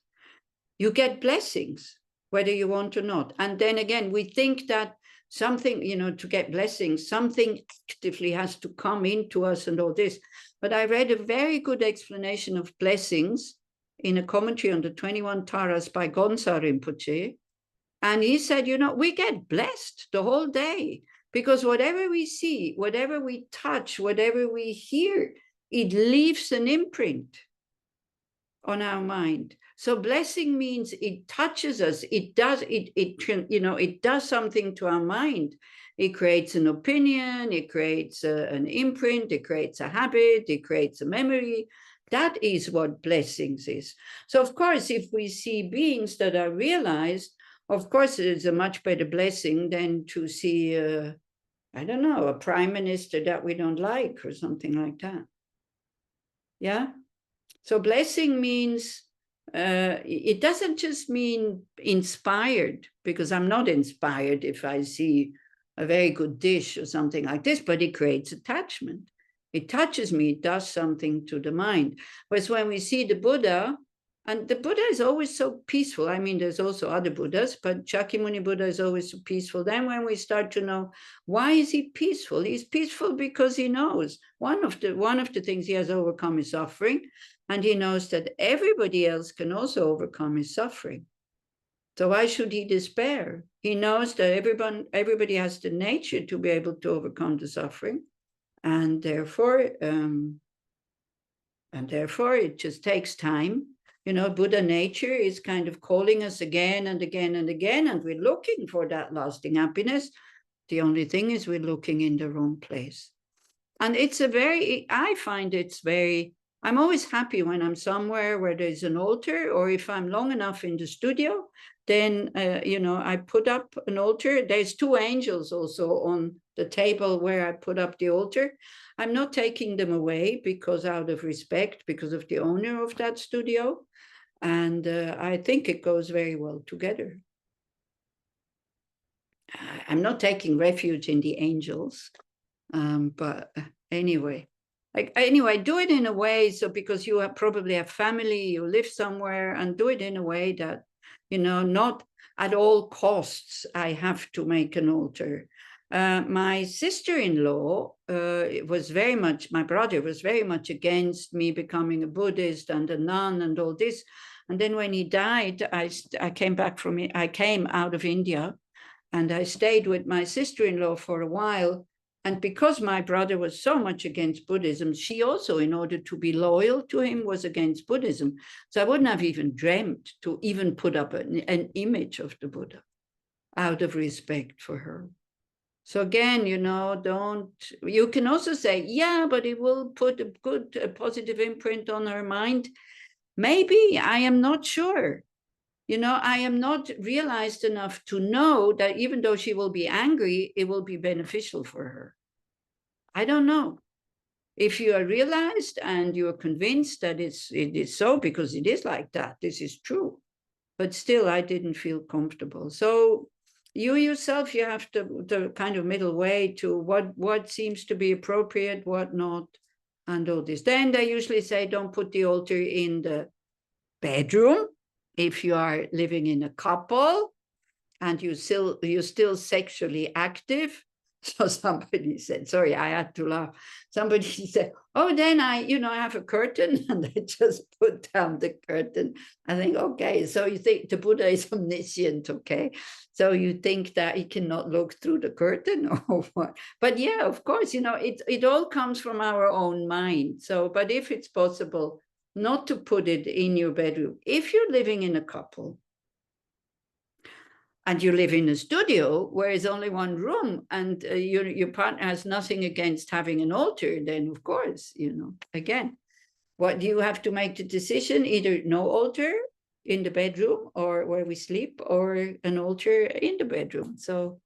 you get blessings, whether you want or not. And then again, we think that something, you know, to get blessings, something actively has to come into us and all this. But I read a very good explanation of blessings in a commentary on the 21 Taras by Gonsa Rinpoche. And he said, you know, we get blessed the whole day. Because whatever we see, whatever we touch, whatever we hear, it leaves an imprint on our mind. So blessing means it touches us. It does, it does something to our mind. It creates an opinion, it creates an imprint, it creates a habit, it creates a memory. That is what blessings is. So of course, if we see beings that are realized, of course, it is a much better blessing than to see, I don't know, a prime minister that we don't like or something like that. Yeah. So blessing means, it doesn't just mean inspired, because I'm not inspired if I see a very good dish or something like this, but it creates attachment. It touches me, it does something to the mind. Whereas when we see the Buddha, and the Buddha is always so peaceful. I mean, there's also other Buddhas, but Shakyamuni Buddha is always so peaceful. Then when we start to know, why is he peaceful? He's peaceful because he knows one of the things he has overcome is suffering. And he knows that everybody else can also overcome his suffering. So why should he despair? He knows that everybody has the nature to be able to overcome the suffering. And therefore it just takes time. You know, Buddha nature is kind of calling us again and again and again, and we're looking for that lasting happiness. The only thing is we're looking in the wrong place. And I find it's very, I'm always happy when I'm somewhere where there's an altar, or if I'm long enough in the studio, then, I put up an altar. There's 2 angels also on the table where I put up the altar. I'm not taking them away because out of respect, because of the owner of that studio. And I think it goes very well together. I'm not taking refuge in the angels, but anyway, do it in a way, so because you probably have family, you live somewhere, and do it in a way that, not at all costs I have to make an altar. My sister-in-law my brother was very much against me becoming a Buddhist and a nun and all this. And then when he died, I came out of India, and I stayed with my sister-in-law for a while. And because my brother was so much against Buddhism, she also, in order to be loyal to him, was against Buddhism. So I wouldn't have even dreamt to even put up an image of the Buddha out of respect for her. So again, you can also say, yeah, but it will put a positive imprint on her mind. Maybe, I am not sure. I am not realized enough to know that even though she will be angry, it will be beneficial for her. I don't know. If you are realized and you are convinced that it is so, because it is like that, this is true. But still, I didn't feel comfortable. So you yourself, you have the kind of middle way to what seems to be appropriate, what not, and all this. Then they usually say, don't put the altar in the bedroom. If you are living in a couple and you're still sexually active. So somebody said, sorry, I had to laugh. Somebody said, oh, then I have a curtain, and I just put down the curtain. I think, okay, so you think the Buddha is omniscient, okay? So you think that he cannot look through the curtain or what? But yeah, of course, it all comes from our own mind. So, but if it's possible, not to put it in your bedroom. If you're living in a couple and you live in a studio where there's only one room, and your partner has nothing against having an altar, then of course, again, what you have to make the decision, either no altar in the bedroom or where we sleep, or an altar in the bedroom. So,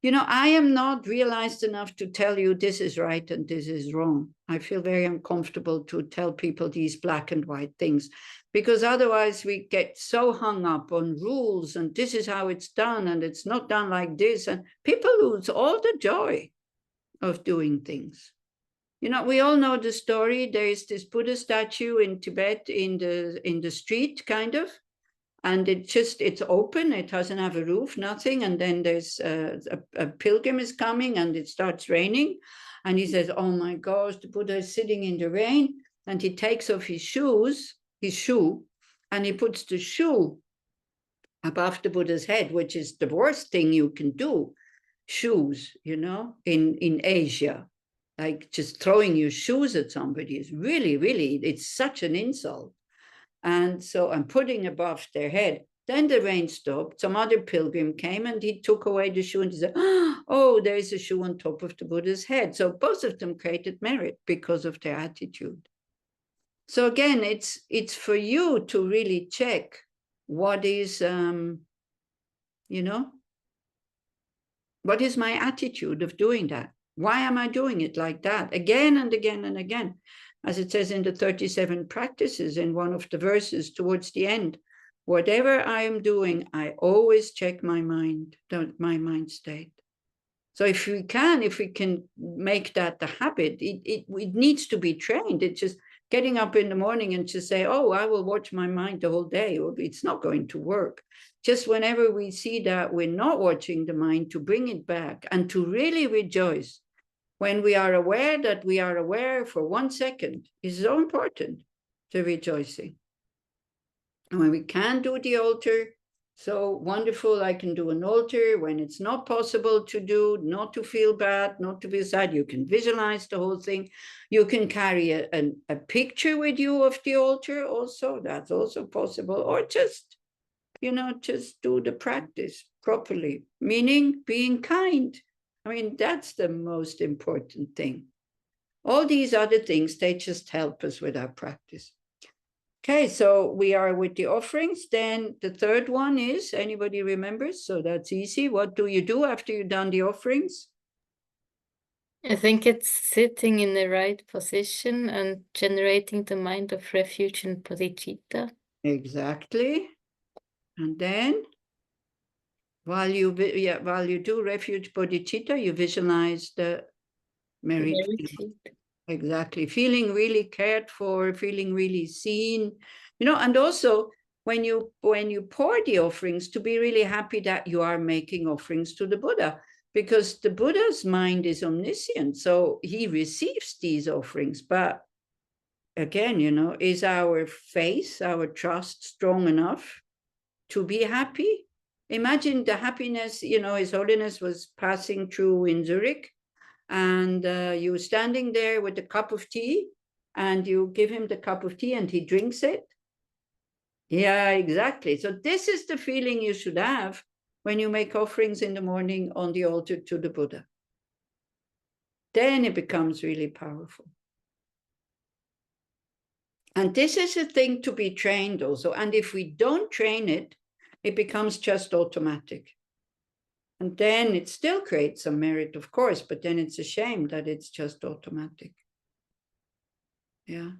I am not realized enough to tell you this is right and this is wrong. I feel very uncomfortable to tell people these black and white things, because otherwise we get so hung up on rules and this is how it's done and it's not done like this. And people lose all the joy of doing things. We all know the story. There is this Buddha statue in Tibet in the street, kind of. And it's open, it doesn't have a roof, nothing. And then there's a pilgrim is coming and it starts raining. And he says, oh my gosh, the Buddha is sitting in the rain. And he takes off his shoe, and he puts the shoe above the Buddha's head, which is the worst thing you can do. Shoes, in Asia, like just throwing your shoes at somebody is really, really, it's such an insult. And so I'm putting above their head. Then the rain stopped. Some other pilgrim came and he took away the shoe and he said, oh, there's a shoe on top of the Buddha's head. So both of them created merit because of their attitude. So again, it's for you to really check what is, what is my attitude of doing that? Why am I doing it like that? Again and again and again. As it says in the 37 practices in one of the verses towards the end, whatever I am doing, I always check my mind state. So if we can make that the habit, it needs to be trained. It's just getting up in the morning and just say, oh, I will watch my mind the whole day. It's not going to work. Just whenever we see that we're not watching the mind, to bring it back and to really rejoice. When we are aware that we are aware for 1 second is so important to rejoicing. And when we can do the altar, so wonderful, I can do an altar. When it's not possible to do, not to feel bad, not to be sad, you can visualize the whole thing. You can carry a picture with you of the altar also, that's also possible. Or just, just do the practice properly, meaning being kind. I mean, that's the most important thing. All these other things, they just help us with our practice. Okay, so we are with the offerings. Then the third one is, anybody remembers? So that's easy. What do you do after you've done the offerings? I think it's sitting in the right position and generating the mind of refuge and bodhicitta. Exactly. And then while you do refuge bodhicitta, you visualize the merit field. Exactly. Feeling really cared for, feeling really seen, and also when you pour the offerings, to be really happy that you are making offerings to the Buddha, because the Buddha's mind is omniscient, so he receives these offerings. But again, is our faith, our trust strong enough to be happy? Imagine the happiness, His Holiness was passing through in Zurich, and you're standing there with a cup of tea, and you give him the cup of tea and he drinks it. Yeah, exactly. So this is the feeling you should have when you make offerings in the morning on the altar to the Buddha. Then it becomes really powerful. And this is a thing to be trained also. And if we don't train it, it becomes just automatic. And then it still creates some merit, of course, but then it's a shame that it's just automatic. Yeah.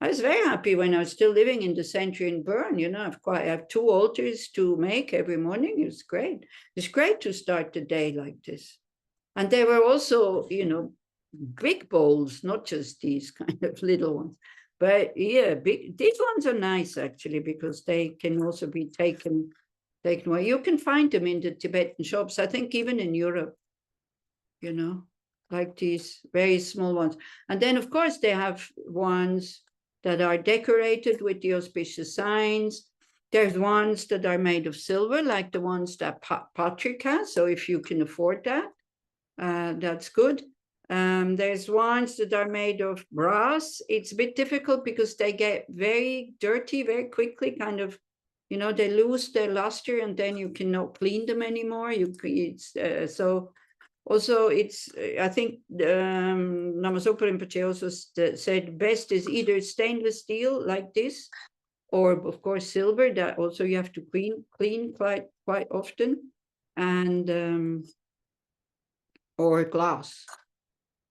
I was very happy when I was still living in the center in Bern. I have 2 altars to make every morning. It was great. It's great to start the day like this. And there were also, big bowls, not just these kind of little ones. But yeah, these ones are nice actually, because they can also be taken away. You can find them in the Tibetan shops, I think even in Europe, like these very small ones. And then of course they have ones that are decorated with the auspicious signs. There's ones that are made of silver, like the ones that Patrick has. So if you can afford that, that's good. There's ones that are made of brass. It's a bit difficult because they get very dirty very quickly, kind of, they lose their luster, and then you cannot clean them anymore. So also it's, I think Namazopa Rinpoche also said best is either stainless steel like this, or of course silver, that also you have to clean quite often, and or glass.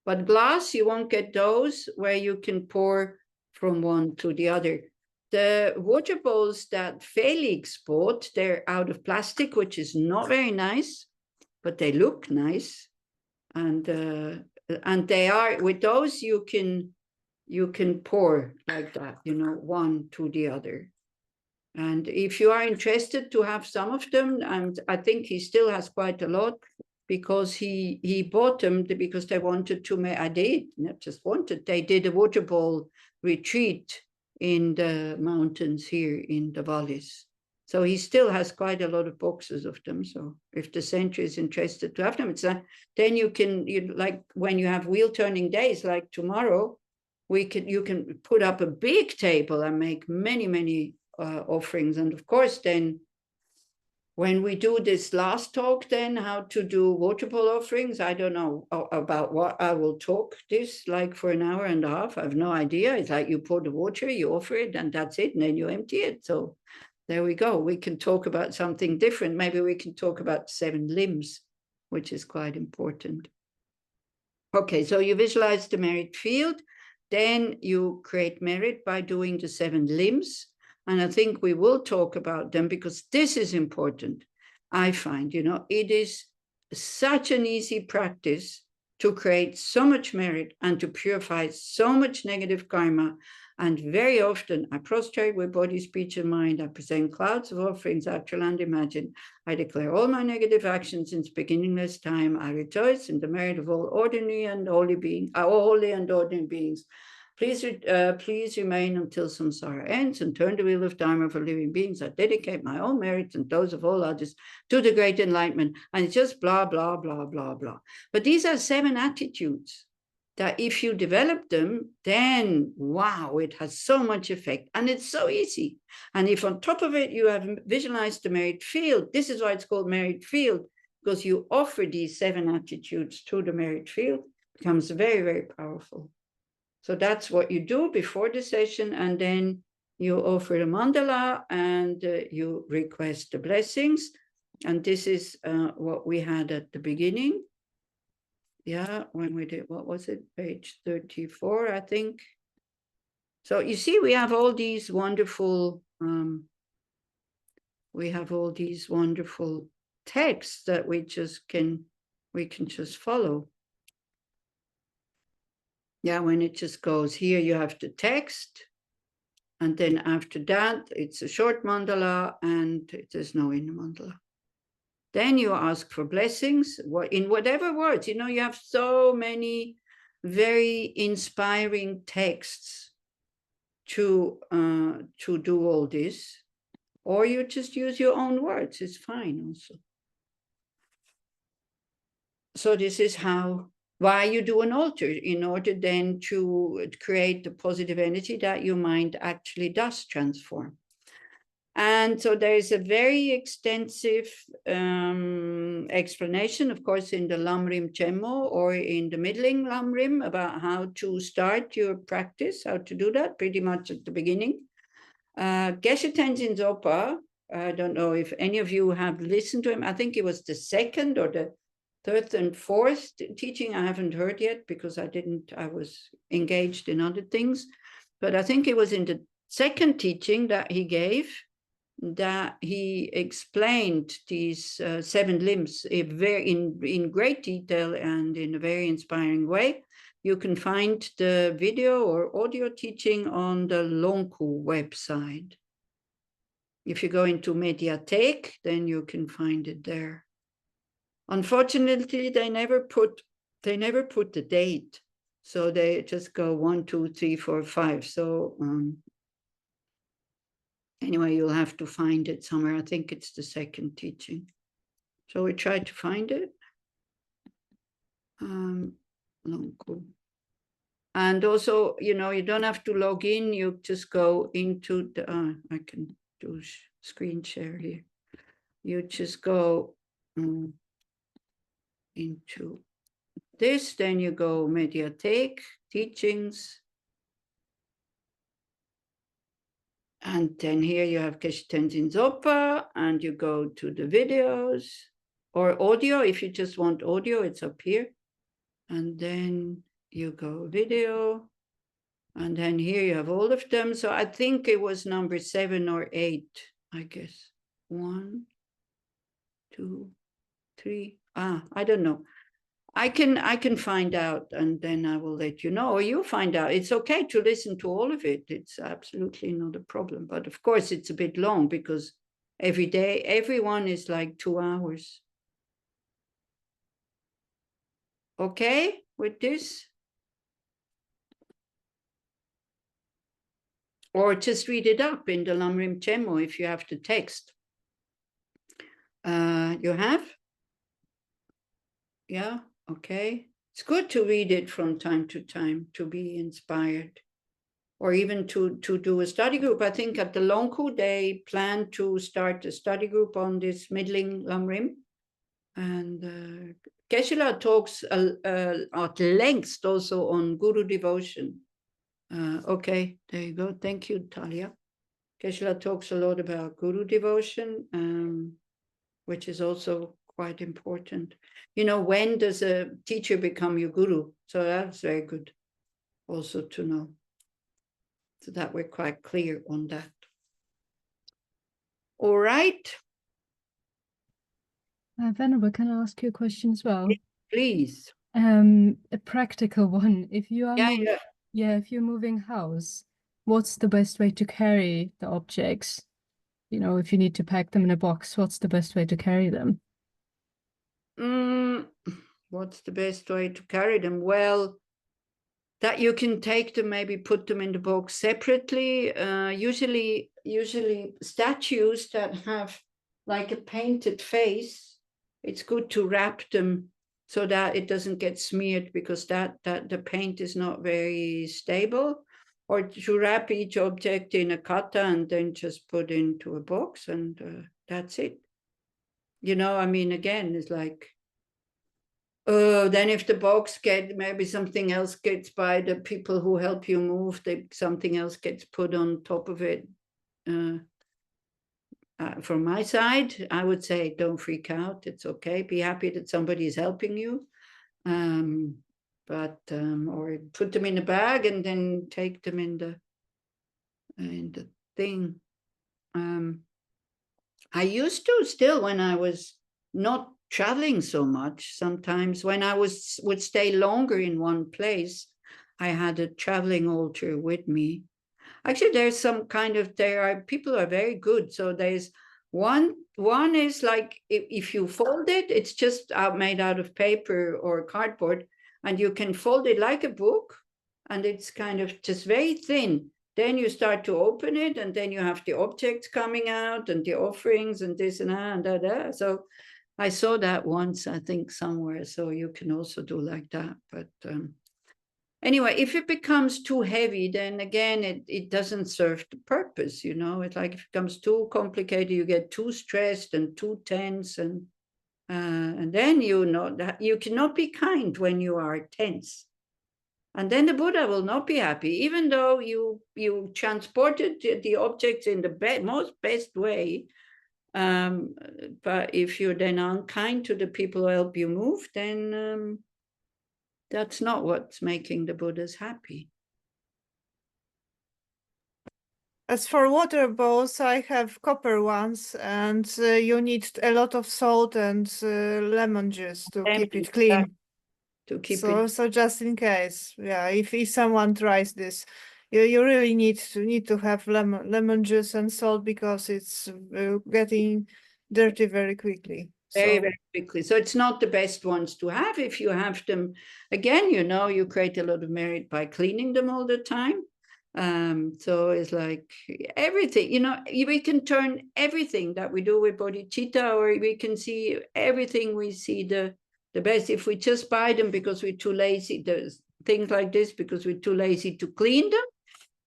But glass, you won't get those where you can pour from one to the other. The water bowls that Felix bought, they're out of plastic, which is not very nice, but they look nice. And they are, with those you can pour like that, one to the other. And if you are interested to have some of them, and I think he still has quite a lot, because he bought them because they wanted to make, they did a water bowl retreat in the mountains here in the valleys. So he still has quite a lot of boxes of them. So if the center is interested to have them, then you like when you have wheel turning days like tomorrow, you can put up a big table and make many offerings. And of course, then when we do this last talk, then how to do water bowl offerings, I don't know about what I will talk this like for an hour and a half. I have no idea. It's like you pour the water, you offer it, and that's it, and then you empty it. So there we go. We can talk about something different. Maybe we can talk about 7 limbs, which is quite important. Okay, so you visualize the merit field, then you create merit by doing the 7 limbs. And I think we will talk about them because this is important. I find, it is such an easy practice to create so much merit and to purify so much negative karma. And very often I prostrate with body, speech, and mind. I present clouds of offerings, actual and imagined. I declare all my negative actions since beginningless time. I rejoice in the merit of all ordinary and holy beings, holy and ordinary beings. Please remain until samsara ends and turn the wheel of Dharma for living beings. I dedicate my own merits and those of all others to the great enlightenment. And it's just blah, blah, blah, blah, blah. But these are 7 attitudes that if you develop them, then wow, it has so much effect. And it's so easy. And if on top of it, you have visualized the merit field, this is why it's called merit field, because you offer these 7 attitudes to the merit field, it becomes very, very powerful. So that's what you do before the session, and then you offer a mandala and you request the blessings. And this is what we had at the beginning. Yeah, when we did, what was it? Page 34, I think. So you see, we have all these wonderful we have all these wonderful texts that we can just follow. Yeah, when it just goes here, you have the text, and then after that, it's a short mandala, and there's no inner mandala. Then you ask for blessings, in whatever words. You know, you have so many very inspiring texts to do all this, or you just use your own words. It's fine also. So this is why you do an altar, in order then to create the positive energy that your mind actually does transform. And so there is a very extensive explanation, of course, in the Lamrim Chenmo or in the Middling Lamrim about how to start your practice, how to do that, pretty much at the beginning. Geshe Tenzin Zopa, I don't know if any of you have listened to him. I think it was the second or the third and fourth teaching. I haven't heard yet because I was engaged in other things. But I think it was in the second teaching that he gave, that he explained these 7 limbs in great detail and in a very inspiring way. You can find the video or audio teaching on the Longku website. If you go into Mediathek, then you can find it there. Unfortunately, they never put the date, so they just go 1, 2, 3, 4, 5. So anyway, you'll have to find it somewhere. I think it's the second teaching. So we try to find it. Longku. And also, you know, you don't have to log in. You just go into the. I can do screen share here. You just go into this, then you go Mediathek, teachings. And then here you have Geshe Tenzin Zopa, and you go to the videos or audio. If you just want audio, it's up here. And then you go video. And then here you have all of them. So I think it was number 7 or 8, I guess. 1, 2, 3. I don't know. I can find out, and then I will let you know, or you find out. It's okay to listen to all of it. It's absolutely not a problem. But of course, it's a bit long because every day, everyone is like 2 hours. Okay with this? Or just read it up in the Lamrim Chenmo if you have the text. You have? Yeah, okay. It's good to read it from time to time to be inspired, or even to do a study group. I think at the Longku, they plan to start a study group on this Middling Lamrim. And Geshe-la talks at length also on Guru devotion. Okay, there you go. Thank you, Talia. Geshe-la talks a lot about Guru devotion, which is also quite important. You know, when does a teacher become your guru? So that's very good also to know, so that we're quite clear on that. All right. Venerable, can I ask you a question as well? Please. A practical one. If you are if you're moving house, what's the best way to carry the objects? You know, if you need to pack them in a box, what's the best way to carry them? What's the best way to carry them? Well, that you can take them, maybe put them in the box separately. Usually statues that have like a painted face, it's good to wrap them so that it doesn't get smeared, because that the paint is not very stable. Or to wrap each object in a kata and then just put into a box, and that's it. You know, I mean, again, it's like, then if the box maybe something else gets by the people who help you move, something else gets put on top of it. From my side, I would say don't freak out. It's okay. Be happy that somebody is helping you. Or put them in a bag and then take them in the thing. I used to still, when I was not traveling so much, sometimes when I would stay longer in one place, I had a traveling altar with me. Actually, there's some kind of, people are very good. So there's one is like, if you fold it, it's just made out of paper or cardboard, and you can fold it like a book, and it's kind of just very thin. Then you start to open it, and then you have the objects coming out and the offerings and this and that and that. So I saw that once, I think, somewhere. So you can also do like that. But anyway, if it becomes too heavy, then again, it doesn't serve the purpose, you know. It's like if it becomes too complicated, you get too stressed and too tense, and then you know that you cannot be kind when you are tense. And then the Buddha will not be happy, even though you transported the objects in the most best way. But if you're then unkind to the people who help you move, then that's not what's making the Buddhas happy. As for water bowls, I have copper ones, and you need a lot of salt and lemon juice to keep it clean. To keep So just in case, yeah, if someone tries this, you really need to have lemon juice and salt, because it's getting dirty very quickly. Very quickly. So it's not the best ones to have. If you have them, again, you know, you create a lot of merit by cleaning them all the time. So it's like everything, you know, we can turn everything that we do with bodhicitta, or we can see everything, we see the best. If we just buy them because we're too lazy, there's things like this, because we're too lazy to clean them,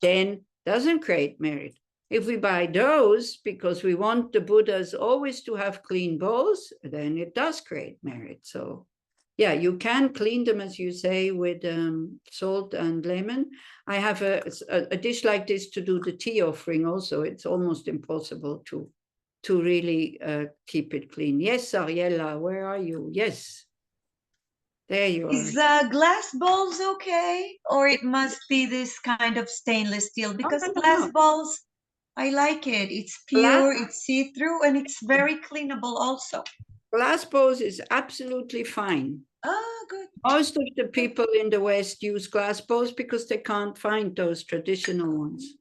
then doesn't create merit. If we buy those because we want the Buddhas always to have clean bowls, then it does create merit. So yeah, you can clean them, as you say, with salt and lemon. I have a dish like this to do the tea offering also. It's almost impossible to really keep it clean. Yes, Ariella, where are you? Yes. There you are. Is glass bowls okay? Or it must be this kind of stainless steel? Because glass bowls, I like it. It's pure, it's see-through, and it's very cleanable also. Glass bowls is absolutely fine. Oh, good. Most of the people in the West use glass bowls because they can't find those traditional ones.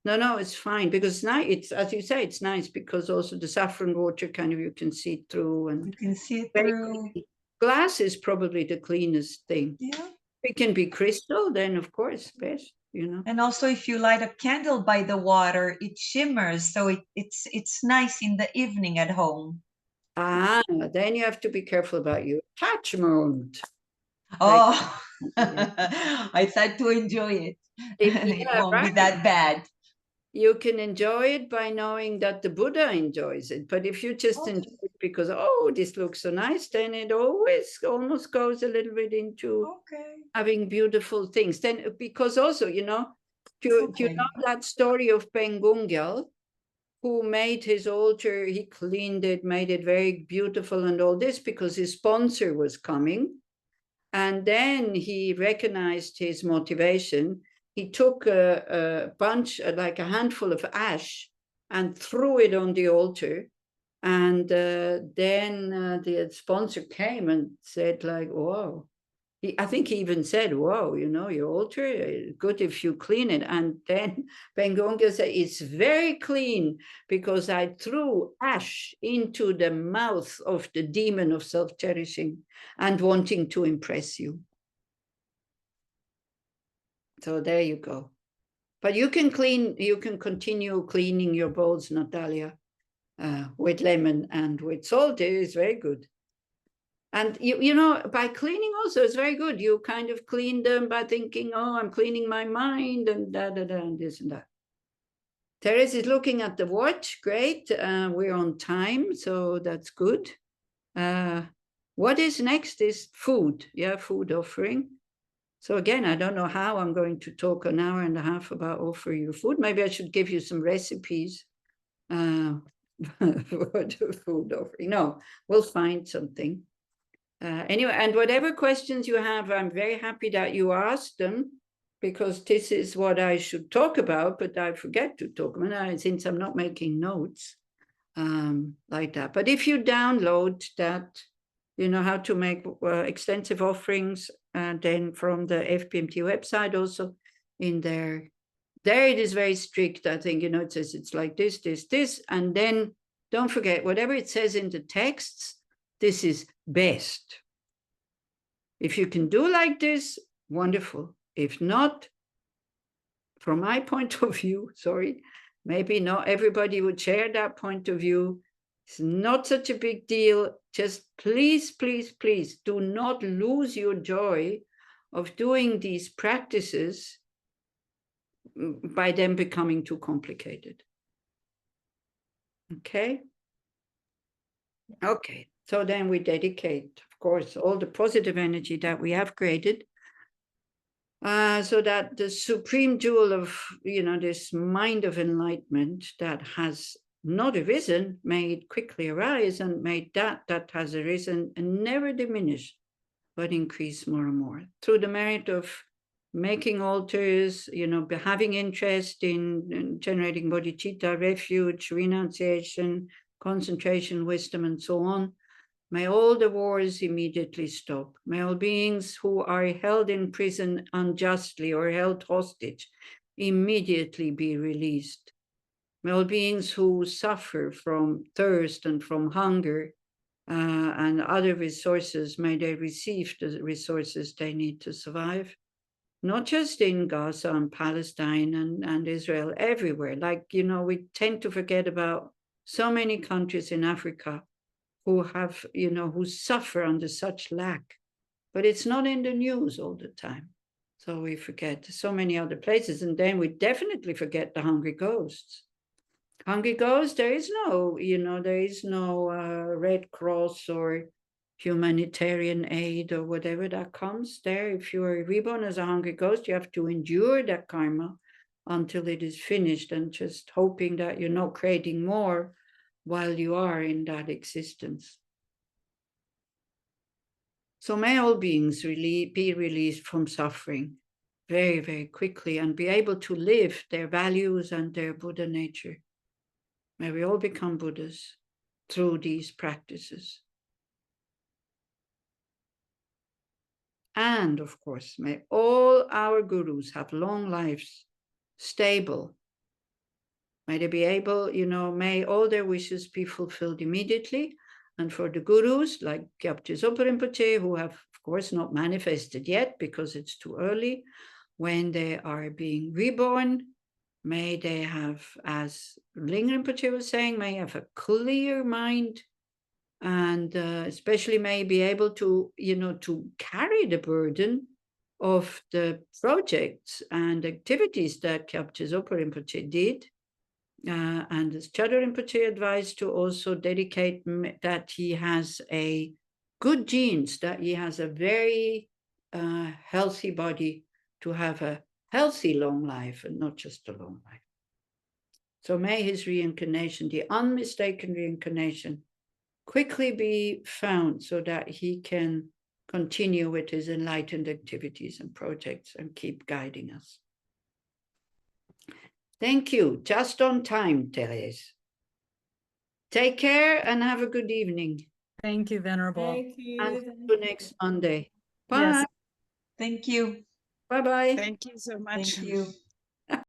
No, it's fine, because it's nice. It's, as you say, it's nice because also the saffron water kind of, you can see through, and you can see it through. Glass is probably the cleanest thing. Yeah. It can be crystal, then of course, best, you know. And also, if you light a candle by the water, it shimmers, so it's nice in the evening at home. Then you have to be careful about your attachment. Oh, I tried to enjoy it. It won't be that bad. You can enjoy it by knowing that the Buddha enjoys it. But if you just enjoy it because, oh, this looks so nice, then it always almost goes a little bit into having beautiful things. Then, because also, you know, do you know that story of Pengungyal, who made his altar, he cleaned it, made it very beautiful and all this because his sponsor was coming. And then he recognized his motivation. He took a bunch, like a handful of ash, and threw it on the altar. And then the sponsor came and said, like, whoa. I think he even said, whoa, you know, your altar, good if you clean it. And then Pengungyal said, it's very clean because I threw ash into the mouth of the demon of self-cherishing and wanting to impress you. So there you go. But you can continue cleaning your bowls, Natalia, with lemon and with salt. It is very good. And you know, by cleaning also, it's very good. You kind of clean them by thinking, oh, I'm cleaning my mind and and this and that. Therese is looking at the watch. Great. We're on time, so that's good. What is next is food. Yeah, food offering. So again, I don't know how I'm going to talk an hour and a half about offering you food. Maybe I should give you some recipes for the food offering. No, we'll find something. Anyway, and whatever questions you have, I'm very happy that you asked them, because this is what I should talk about, but I forget to talk about it since I'm not making notes like that. But if you download that, you know how to make extensive offerings, then from the FPMT website also in there it is very strict. I think, you know, it says it's like this, this, this, and then don't forget, whatever it says in the texts, this is best. If you can do like this, wonderful. If not, from my point of view, sorry, maybe not everybody would share that point of view. It's not such a big deal. Just please, please, please do not lose your joy of doing these practices by them becoming too complicated. Okay? Okay, so then we dedicate, of course, all the positive energy that we have created so that the supreme jewel of, you know, this mind of enlightenment that has not arisen, may it quickly arise, and may that has arisen and never diminish, but increase more and more through the merit of making altars, you know, having interest in generating bodhicitta, refuge, renunciation, concentration, wisdom, and so on. May all the wars immediately stop. May all beings who are held in prison unjustly or held hostage immediately be released. May all beings who suffer from thirst and from hunger and other resources, may they receive the resources they need to survive. Not just in Gaza and Palestine and Israel, everywhere. Like, you know, we tend to forget about so many countries in Africa who have, you know, who suffer under such lack. But it's not in the news all the time. So we forget so many other places. And then we definitely forget the hungry ghosts. Hungry ghosts, there is no, you know, there is no Red Cross or humanitarian aid or whatever that comes there. If you are reborn as a hungry ghost, you have to endure that karma until it is finished, and just hoping that you're not creating more while you are in that existence. So may all beings be released from suffering very, very quickly and be able to live their values and their Buddha nature. May we all become Buddhas through these practices. And of course, may all our gurus have long lives, stable. May they be able, you know, may all their wishes be fulfilled immediately. And for the gurus like Gyabje Zopa Rinpoche, who have, of course, not manifested yet because it's too early, when they are being reborn, may they have, as Ling Rinpoche was saying, may have a clear mind, and especially may be able to, you know, to carry the burden of the projects and activities that Gyabje Zopa Rinpoche did. And as Chadra Rinpoche advised, to also dedicate that he has a good genes, that he has a very healthy body to have a healthy long life and not just a long life. So may his reincarnation, the unmistaken reincarnation, quickly be found so that he can continue with his enlightened activities and projects and keep guiding us. Thank you. Just on time, Therese. Take care and have a good evening. Thank you, Venerable. Thank you. And see you next Monday. Bye. Yes. Thank you. Bye-bye. Thank you so much. Thank you.